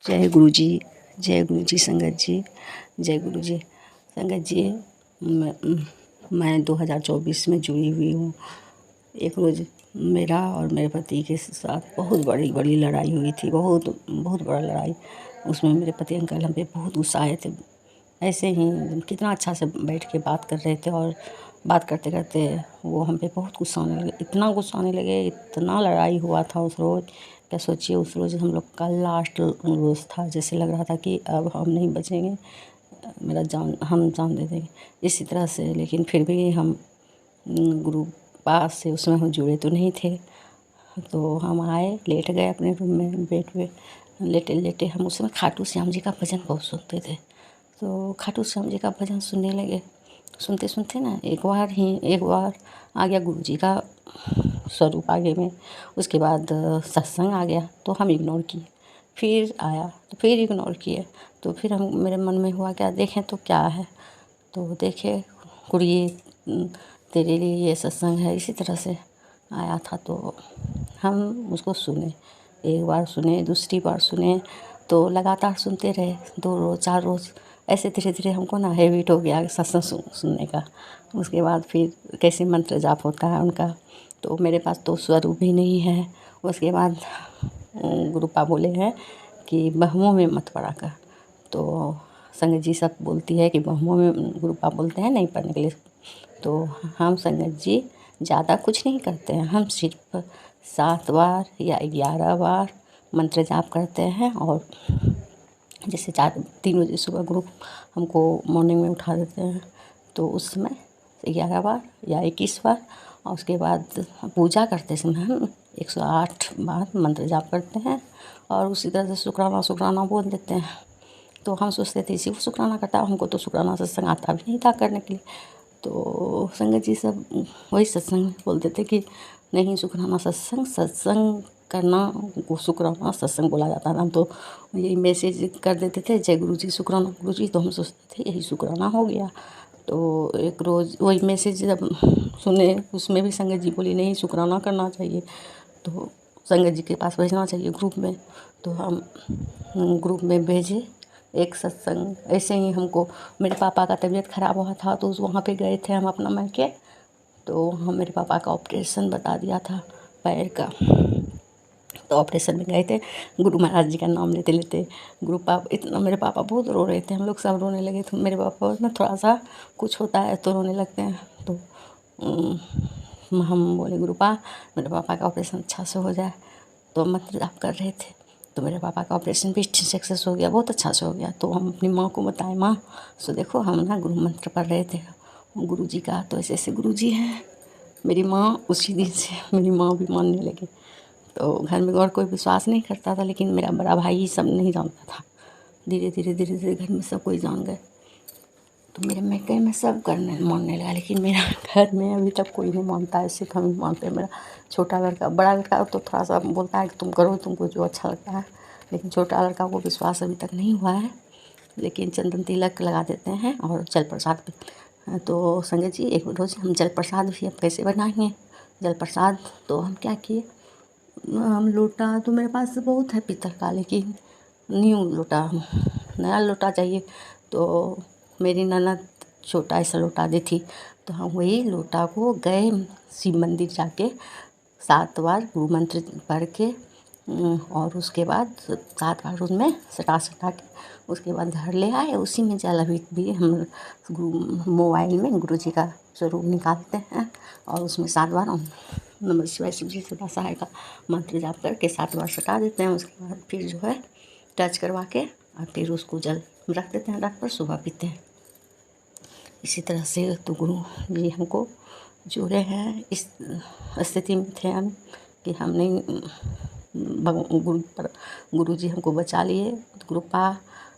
जय गुरु जी, जय गुरु जी संगत जी, जय गुरु जी संगत जी। मैं 2024 में जुड़ी हुई हूँ। एक रोज़ मेरा और मेरे पति के साथ बहुत बड़ी लड़ाई हुई थी, बहुत बड़ा लड़ाई। उसमें मेरे पति अंकल हम पे बहुत गुस्सा आए थे। ऐसे ही कितना अच्छा से बैठ के बात कर रहे थे और बात करते करते वो हम पे बहुत गुस्सा आने लगे, इतना गुस्सा आने लगे, इतना लड़ाई हुआ था उस रोज़। क्या सोचिए, उस रोज़ हम लोग का लास्ट रोज़ था। जैसे लग रहा था कि अब हम नहीं बचेंगे, हम जान दे देंगे इसी तरह से। लेकिन फिर भी हम गुरु पास से उसमें हम जुड़े तो नहीं थे। तो हम आए, लेट गए अपने रूम में, बेड पे लेटे लेटे हम उसमें खाटू श्याम जी का भजन बहुत सुनते थे। तो खाटू श्याम जी का भजन सुनने लगे। सुनते सुनते ना एक बार आ गया गुरु जी का स्वरूप आगे में। उसके बाद सत्संग आ गया तो हम इग्नोर किए। फिर आया तो फिर इग्नोर किए। तो फिर मेरे मन में हुआ क्या देखें तो क्या है। तो देखे कुड़िए तेरे लिए ये सत्संग है, इसी तरह से आया था। तो हम उसको सुने, एक बार सुने, दूसरी बार सुने, तो लगातार सुनते रहे। 2 रोज़ 4 रोज़ ऐसे धीरे धीरे हमको ना हैबिट हो गया सत्संग सुनने का। उसके बाद फिर कैसे मंत्र जाप होता है उनका, तो मेरे पास तो स्वरूप भी नहीं है। उसके बाद गुरुपा बोले हैं कि वहमों में मत पड़ा कर, तो संगत जी सब बोलती है कि वहमों में, गुरुपा बोलते हैं नहीं पढ़ने के लिए। तो हम संगत जी ज़्यादा कुछ नहीं करते हैं, हम सिर्फ 7 बार या 11 बार मंत्र जाप करते हैं। और जैसे 3 बजे सुबह ग्रुप हमको मॉर्निंग में उठा देते हैं, तो उस समय 11 बार या 21 बार, और उसके बाद पूजा करते समय हम 108 बार मंत्र जाप करते हैं। और उसी तरह से शुक्राना बोल देते हैं। तो हम सोचते थे इसी को शुक्राना करता है, हमको तो शुक्राना सत्संग आता भी नहीं था करने के लिए। तो संगत जी सब वही सत्संग बोलते थे कि नहीं, शुक्राना सत्संग करना को शुक्राना सत्संग बोला जाता था। हम तो यही मैसेज कर देते थे, जय गुरु जी शुक्राना गुरु जी, तो हम सोचते थे यही शुक्राना हो गया। तो एक रोज़ वही मैसेज जब सुने, उसमें भी संगत जी बोली नहीं, शुक्राना करना चाहिए, तो संगत जी के पास भेजना चाहिए ग्रुप में। तो हम ग्रुप में भेजे एक सत्संग। ऐसे ही हमको, मेरे पापा का तबीयत ख़राब हुआ था, तो वहाँ पे गए थे हम अपना मायके। तो वहाँ मेरे पापा का ऑपरेशन बता दिया था पैर का, तो ऑपरेशन में गए थे। गुरु महाराज जी का नाम लेते लेते इतना मेरे पापा बहुत रो रहे थे, हम लोग सब रोने लगे। तो मेरे पापा ना थोड़ा सा कुछ होता है तो रोने लगते हैं। तो हम बोले गुरुपा, मेरे पापा का ऑपरेशन अच्छा से हो जाए। तो मंत्र जाप कर रहे थे, तो मेरे पापा का ऑपरेशन भी सक्सेस हो गया, बहुत अच्छा से हो गया। तो हम अपनी माँ को बताए, माँ सो देखो हम ना गुरु मंत्र पढ़ रहे थे गुरु जी का, तो ऐसे ऐसे गुरु जी हैं। मेरी माँ उसी दिन से मेरी माँ भी मानने लगी। तो घर में और कोई विश्वास नहीं करता था, लेकिन मेरा बड़ा भाई ही सब नहीं जानता था। धीरे धीरे घर में सब कोई जान गए। तो मेरे मैके में सब करने मानने लगा, लेकिन मेरा घर में अभी तक कोई नहीं मानता है, सिर्फ हम मानते हैं। मेरा छोटा लड़का, बड़ा लड़का तो थोड़ा सा बोलता है कि तुम करो, तुमको जो अच्छा लगता है, लेकिन छोटा लड़का को विश्वास अभी तक नहीं हुआ है। लेकिन चंदन तिलक लगा देते हैं और जल प्रसाद भी। तो संगत जी एक रोज़ हम जल प्रसाद भी अब कैसे बनाएंगे जल प्रसाद, तो हम क्या किए, हम लोटा तो मेरे पास बहुत है पीतल का, लेकिन न्यू लोटा, नया लोटा चाहिए। तो मेरी ननद छोटा ऐसा लोटा दी थी, तो हम वही लोटा को गए शिव मंदिर जाके 7 बार गुरु मंत्र पढ़ के, और उसके बाद 7 बार उसमें सटा के उसके बाद घर ले आए। उसी में जल अभी भी हम मोबाइल में गुरु जी का स्वरूप निकालते हैं, और उसमें 7 बार नमः शिवाय शिव जी सदा सहाय का मंत्र जाप करके 7 बार सटा देते हैं। उसके बाद फिर जो है टच करवा के और फिर उसको जल रख देते हैं, रख कर सुबह पीते हैं। इसी तरह से तो गुरु जी हमको जोड़े हैं। इस स्थिति में थे हम कि हम नहीं, गुरु जी हमको बचा लिए। गुरुपा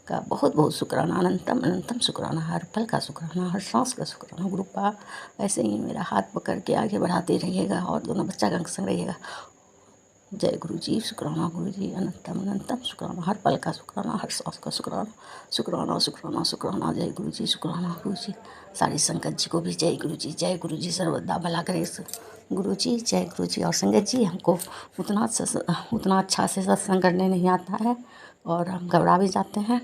का बहुत बहुत शुक्राना, अनंतम अनंतम शुक्राना, हर पल का शुक्राना, हर सांस का शुक्राना। गुरुपा ऐसे ही मेरा हाथ पकड़ के आगे बढ़ाते रहिएगा और दोनों बच्चा का संग रहिएगा। जय गुरु जी शुक्राना, गुरु जी अनंतम अनंतम शुक्राना, हर पल का शुक्राना, हर सांस का शुक्राना, शुक्राना शुक्राना शुक्राना। जय गुरु जी शुक्राना गुरु जी। सारी संगत जी को भी जय गुरु जी, जय गुरु जी, सर्वदा भला करे गुरु जी, जय गुरु जी। और संगत जी हमको उतना अच्छा से सत्संग करने नहीं आता है, और हम घबरा भी जाते हैं।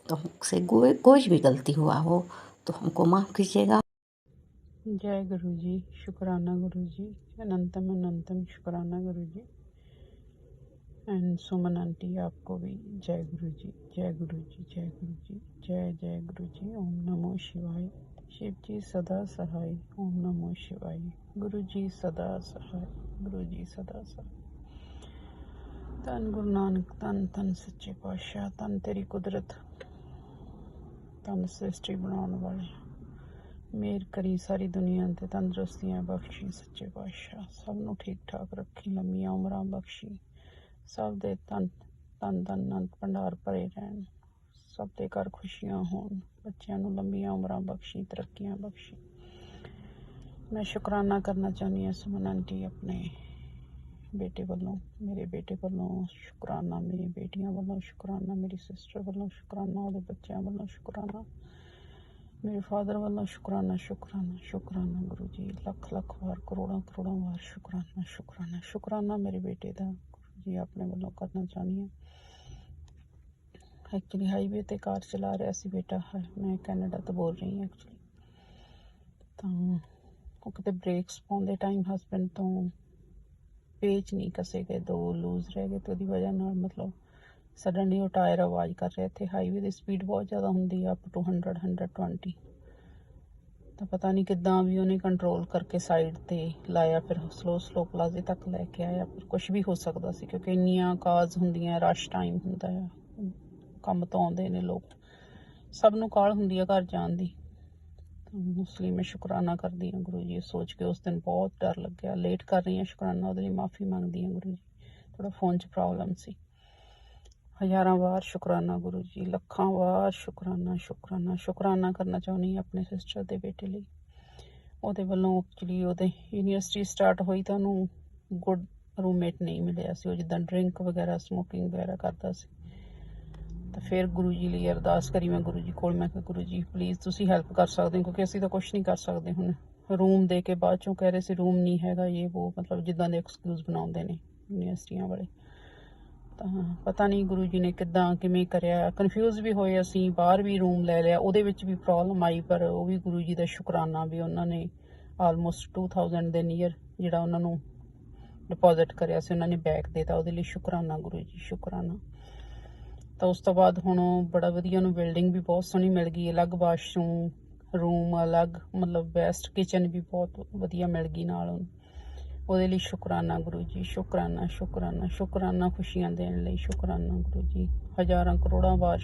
तो हमसे कोई भी गलती हुआ हो तो हमको माफ़ कीजिएगा। जय गुरु जी शुक्राना गुरु जी, अनंतम अनंतम शुक्राना गुरु जी। एंड सुमन आंटी आपको भी जय गुरु जी, जय गुरु जी, जय गुरु जी, जय जय गुरु जी। ओम नमो शिवाय। शिव जी सदा सहाय। ओम नमो शिवाय। गुरु जी सदा सहाय, गुरु जी सदा सहाय। धन गुरु नानक, धन धन सच्चे पातशाह, धन तेरी कुदरत, धन सृष्टि बनाने वाले, मेहर करी सारी दुनिया ते तंदुरुस्तियां बख्शी सच्चे पातशाह। सब नूं ठीक ठाक रखी, लंबियां उमरां बख्शी, सब दे तन तन तन अनंत भंडार भरे रहन, सब दे घर खुशियां होन, बच्चों नूं लंबियां उमरां बख्शी, तरक्कियां बख्शी। मैं शुकराना करना चाहनी हां सुमन आंटी अपने बेटे वालों, मेरे बेटे वालों शुकराना, मेरी बेटियां वालों शुकराना, मेरी सिस्टर वालों शुकराना, और बच्चों वालों शुकराना, मेरे फादर वालों शुकराना शुकराना शुकराना। गुरु जी लख लख बार, करोड़ों करोड़ों बार शुकराना शुकराना शुकराना मेरे बेटे का गुरु जी अपने वालों करना चाहनी है। ਐਕਚੁਅਲੀ ਹਾਈਵੇ ਤੇ ਕਾਰ ਚਲਾ ਰਿਹਾ ਸੀ ਬੇਟਾ ਹੈ, ਮੈਂ ਕੈਨੇਡਾ ਤੋਂ ਬੋਲ ਰਹੀ ਹਾਂ ਐਕਚੁਅਲੀ। ਤਾਂ ਉਹ ਕਿਤੇ ਬ੍ਰੇਕਸ ਪਾਉਂਦੇ ਟਾਈਮ ਹਸਬੈਂਡ ਤੋਂ ਪੇਚ ਨਹੀਂ ਕਸੇ ਗਏ, 2 ਲੂਜ਼ ਰਹਿ ਗਏ, ਤੇ ਉਹਦੀ ਵਜ੍ਹਾ ਨਾਲ ਮਤਲਬ ਸਡਨਲੀ ਉਹ ਟਾਇਰ ਆਵਾਜ਼ ਕਰ ਰਿਹਾ। ਇੱਥੇ ਹਾਈਵੇ ਦੀ ਸਪੀਡ ਬਹੁਤ ਜ਼ਿਆਦਾ ਹੁੰਦੀ ਆ, ਅਪ ਟੂ 100-120। ਤਾਂ ਪਤਾ ਨਹੀਂ ਕਿੱਦਾਂ ਵੀ ਉਹਨੇ ਕੰਟਰੋਲ ਕਰਕੇ ਸਾਈਡ ਤੇ ਲਾਇਆ, ਫਿਰ ਸਲੋ ਪਲਾਜ਼ੇ ਤੱਕ ਲੈ ਕੇ ਆਇਆ। ਪਰ ਕੁਝ ਵੀ ਹੋ ਸਕਦਾ ਸੀ ਕਿਉਂਕਿ ਇੰਨੀਆਂ ਕਾਰਸ ਹੁੰਦੀਆਂ, ਰਸ਼ ਟਾਈਮ ਹੁੰਦਾ ਆ, ਕੰਮ ਤੋਂ ਆਉਂਦੇ ਨੇ ਲੋਕ, ਸਭ ਨੂੰ ਕਾਹਲ ਹੁੰਦੀ ਆ ਘਰ ਜਾਣ ਦੀ। ਉਸ ਲਈ ਮੈਂ ਸ਼ੁਕਰਾਨਾ ਕਰਦੀ ਹਾਂ ਗੁਰੂ ਜੀ, ਸੋਚ ਕੇ ਉਸ ਦਿਨ ਬਹੁਤ ਡਰ ਲੱਗਿਆ। ਲੇਟ ਕਰ ਰਹੀ ਹਾਂ ਸ਼ੁਕਰਾਨਾ, ਉਹਦੇ ਲਈ ਮਾफ़ੀ ਮੰਗਦੀ ਹਾਂ ਗੁਰੂ ਜੀ, ਥੋੜਾ ਫੋਨ 'ਚ ਪ੍ਰੋਬਲਮ ਸੀ। ਹਜ਼ਾਰਾਂ ਵਾਰ ਸ਼ੁਕਰਾਨਾ ਗੁਰੂ ਜੀ, ਲੱਖਾਂ ਵਾਰ ਸ਼ੁਕਰਾਨਾ ਕਰਨਾ ਚਾਹੁੰਦੀ ਹਾਂ ਆਪਣੇ ਸਿਸਟਰ ਦੇ ਬੇਟੇ ਲਈ। ਉਹਦੇ ਵੱਲੋਂ ਐਕਚੁਅਲੀ ਉਹਦੇ ਯੂਨੀਵਰਸਿਟੀ ਸਟਾਰਟ ਹੋਈ ਤਾਂ ਉਹਨੂੰ ਗੁੱਡ ਰੂਮਮੇਟ ਨਹੀਂ ਮਿਲਿਆ ਸੀ, ਉਹ ਜਿੱਦਾਂ ਡਰਿੰਕ ਵਗੈਰਾ ਸਮੋਕਿੰਗ ਵਗੈਰਾ ਕਰਦਾ ਸੀ। ਤਾਂ ਫਿਰ ਗੁਰੂ ਜੀ ਲਈ ਅਰਦਾਸ ਕਰੀ ਮੈਂ ਗੁਰੂ ਜੀ ਕੋਲ, ਮੈਂ ਕਿਹਾ ਗੁਰੂ ਜੀ ਪਲੀਜ਼ ਤੁਸੀਂ ਹੈਲਪ ਕਰ ਸਕਦੇ ਹੋ, ਕਿਉਂਕਿ ਅਸੀਂ ਤਾਂ ਕੁਛ ਨਹੀਂ ਕਰ ਸਕਦੇ। ਹੁਣ ਰੂਮ ਦੇ ਕੇ ਬਾਅਦ ਚੋਂ ਕਹਿ ਰਹੇ ਸੀ ਰੂਮ ਨਹੀਂ ਹੈਗਾ, ਇਹ ਉਹ ਮਤਲਬ ਜਿੱਦਾਂ ਦੇ ਐਕਸਕਿਊਜ਼ ਬਣਾਉਂਦੇ ਨੇ ਯੂਨੀਵਰਸਿਟੀਆਂ ਵਾਲੇ। ਤਾਂ ਪਤਾ ਨਹੀਂ ਗੁਰੂ ਜੀ ਨੇ ਕਿੱਦਾਂ ਕਿਵੇਂ ਕਰਿਆ, ਕਨਫਿਊਜ਼ ਵੀ ਹੋਏ ਅਸੀਂ। ਬਾਹਰ ਵੀ ਰੂਮ ਲੈ ਲਿਆ, ਉਹਦੇ ਵਿੱਚ ਵੀ ਪ੍ਰੋਬਲਮ ਆਈ, ਪਰ ਉਹ ਵੀ ਗੁਰੂ ਜੀ ਦਾ ਸ਼ੁਕਰਾਨਾ ਵੀ ਉਹਨਾਂ ਨੇ ਆਲਮੋਸਟ 2000 ਦੇ ਨੀਅਰ ਜਿਹੜਾ ਉਹਨਾਂ ਨੂੰ ਡਿਪੋਜ਼ਿਟ ਕਰਿਆ ਸੀ ਉਹਨਾਂ ਨੇ ਬੈਕ ਦੇਤਾ। ਉਹਦੇ ਲਈ ਸ਼ੁਕਰਾਨਾ ਗੁਰੂ ਜੀ, ਸ਼ੁਕਰਾਨਾ। ਤਾਂ ਉਸ ਤੋਂ ਬਾਅਦ ਹੁਣ ਬੜਾ ਵਧੀਆ ਉਹਨੂੰ ਬਿਲਡਿੰਗ ਵੀ ਬਹੁਤ ਸੋਹਣੀ ਮਿਲ ਗਈ, ਅਲੱਗ ਵਾਸ਼ਰੂਮ, ਰੂਮ ਅਲੱਗ, ਮਤਲਬ ਬੈਸਟ ਕਿਚਨ ਵੀ ਬਹੁਤ ਵਧੀਆ ਮਿਲ ਗਈ ਨਾਲ ਉਹਨੂੰ। ਉਹਦੇ ਲਈ ਸ਼ੁਕਰਾਨਾ ਗੁਰੂ ਜੀ, ਸ਼ੁਕਰਾਨਾ ਖੁਸ਼ੀਆਂ ਦੇਣ ਲਈ ਸ਼ੁਕਰਾਨਾ ਗੁਰੂ ਜੀ, ਹਜ਼ਾਰਾਂ ਕਰੋੜਾਂ ਵਾਰ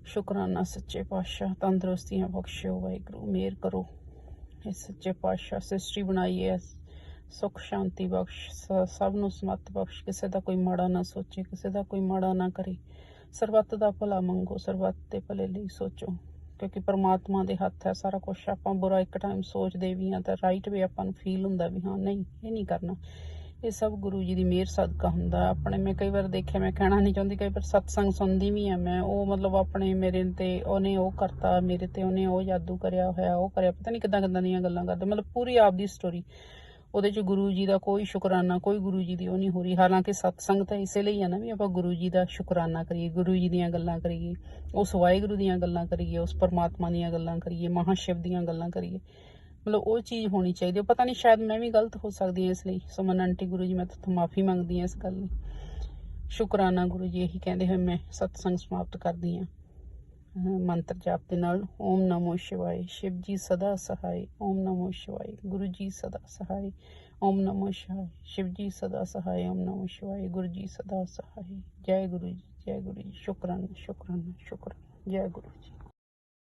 ਸ਼ੁਕਰਾਨਾ ਸੱਚੇ ਪਾਤਸ਼ਾਹ। ਤੰਦਰੁਸਤੀਆਂ ਬਖਸ਼ਿਓ ਵਾਹਿਗੁਰੂ, ਮਿਹਰ ਕਰੋ ਇਸ ਸੱਚੇ ਪਾਤਸ਼ਾਹ। ਸਿਸਟਰੀ ਬਣਾਈ ਹੈ, ਸੁੱਖ ਸ਼ਾਂਤੀ ਬਖਸ਼, ਸਭ ਨੂੰ ਸਮੱਤ ਬਖਸ਼, ਕਿਸੇ ਦਾ ਕੋਈ ਮਾੜਾ ਨਾ ਸੋਚੇ, ਕਿਸੇ ਦਾ ਕੋਈ ਮਾੜਾ ਨਾ ਕਰੇ, ਸਰਬੱਤ ਦਾ ਭਲਾ ਮੰਗੋ, ਸਰਬੱਤ ਦੇ ਭਲੇ ਲਈ ਸੋਚੋ, ਕਿਉਂਕਿ ਪਰਮਾਤਮਾ ਦੇ ਹੱਥ ਹੈ ਸਾਰਾ ਕੁਛ। ਆਪਾਂ ਬੁਰਾ ਇੱਕ ਟਾਈਮ ਸੋਚਦੇ ਵੀ ਹਾਂ ਤਾਂ ਰਾਈਟ ਵੀ ਆਪਾਂ ਨੂੰ ਫੀਲ ਹੁੰਦਾ ਵੀ ਹਾਂ ਨਹੀਂ ਇਹ ਨਹੀਂ ਕਰਨਾ, ਇਹ ਸਭ ਗੁਰੂ ਜੀ ਦੀ ਮਿਹਰ ਸਦਕਾ ਹੁੰਦਾ। ਆਪਣੇ ਮੈਂ ਕਈ ਵਾਰ ਦੇਖਿਆ, ਮੈਂ ਕਹਿਣਾ ਨਹੀਂ ਚਾਹੁੰਦੀ, ਕਈ ਵਾਰ ਸਤਸੰਗ ਸੁਣਦੀ ਵੀ ਹਾਂ ਮੈਂ, ਉਹ ਮਤਲਬ ਆਪਣੇ ਮੇਰੇ ਤੇ ਉਹਨੇ ਉਹ ਕਰਤਾ, ਮੇਰੇ ਤੇ ਉਹਨੇ ਉਹ ਜਾਦੂ ਕਰਿਆ ਹੋਇਆ, ਉਹ ਕਰਿਆ, ਪਤਾ ਨਹੀਂ ਕਿੱਦਾਂ ਦੀਆਂ ਗੱਲਾਂ ਕਰਦੇ, ਮਤਲਬ ਪੂਰੀ ਆਪਦੀ ਸਟੋਰੀ। ਉਹਦੇ 'ਚ ਗੁਰੂ ਜੀ ਦਾ ਕੋਈ ਸ਼ੁਕਰਾਨਾ, ਕੋਈ ਗੁਰੂ ਜੀ ਦੀ ਉਹ ਨਹੀਂ ਹੋ ਰਹੀ। ਹਾਲਾਂਕਿ ਸਤਸੰਗ ਤਾਂ ਇਸੇ ਲਈ ਆ ਨਾ ਵੀ ਆਪਾਂ ਗੁਰੂ ਜੀ ਦਾ ਸ਼ੁਕਰਾਨਾ ਕਰੀਏ, ਗੁਰੂ ਜੀ ਦੀਆਂ ਗੱਲਾਂ ਕਰੀਏ, ਉਸ ਵਾਹਿਗੁਰੂ ਦੀਆਂ ਗੱਲਾਂ ਕਰੀਏ, ਉਸ ਪਰਮਾਤਮਾ ਦੀਆਂ ਗੱਲਾਂ ਕਰੀਏ, ਮਹਾਸ਼ਿਵ ਦੀਆਂ ਗੱਲਾਂ ਕਰੀਏ, ਮਤਲਬ ਉਹ ਚੀਜ਼ ਹੋਣੀ ਚਾਹੀਦੀ ਹੈ। ਪਤਾ ਨਹੀਂ ਸ਼ਾਇਦ ਮੈਂ ਵੀ ਗਲਤ ਹੋ ਸਕਦੀ ਹਾਂ, ਇਸ ਲਈ ਸੁਮਨ ਆਂਟੀ ਗੁਰੂ ਜੀ ਮੈਂ ਤੁਹਾਨੂੰ ਮਾफ़ੀ ਮੰਗਦੀ ਹਾਂ ਇਸ ਗੱਲ ਲਈ। ਸ਼ੁਕਰਾਨਾ ਗੁਰੂ ਜੀ, ਇਹੀ ਕਹਿੰਦੇ ਹੋਏ ਮੈਂ ਸਤਸੰਗ ਸਮਾਪਤ ਕਰਦੀ ਹਾਂ ਮੰਤਰ ਜਾਪ ਦੇ ਨਾਲ। ਓਮ ਨਮੋ ਸ਼ਿਵਾਏ, ਸ਼ਿਵ ਜੀ ਸਦਾ ਸਹਾਏ। ਓਮ ਨਮੋ ਸ਼ਿਵਾਏ, ਗੁਰੂ ਜੀ ਸਦਾ ਸਹਾਏ। ਓਮ ਨਮੋ ਸ਼ਿਵਾਏ, ਸ਼ਿਵ ਜੀ ਸਦਾ ਸਹਾਏ। ਓਮ ਨਮੋ ਸ਼ਿਵਾਏ, ਗੁਰੂ ਜੀ ਸਦਾ ਸਹਾਏ। ਜੈ ਗੁਰੂ ਜੀ, ਜੈ ਗੁਰੂ ਜੀ। ਸ਼ੁਕਰਾਨਾ, ਜੈ ਗੁਰੂ ਜੀ।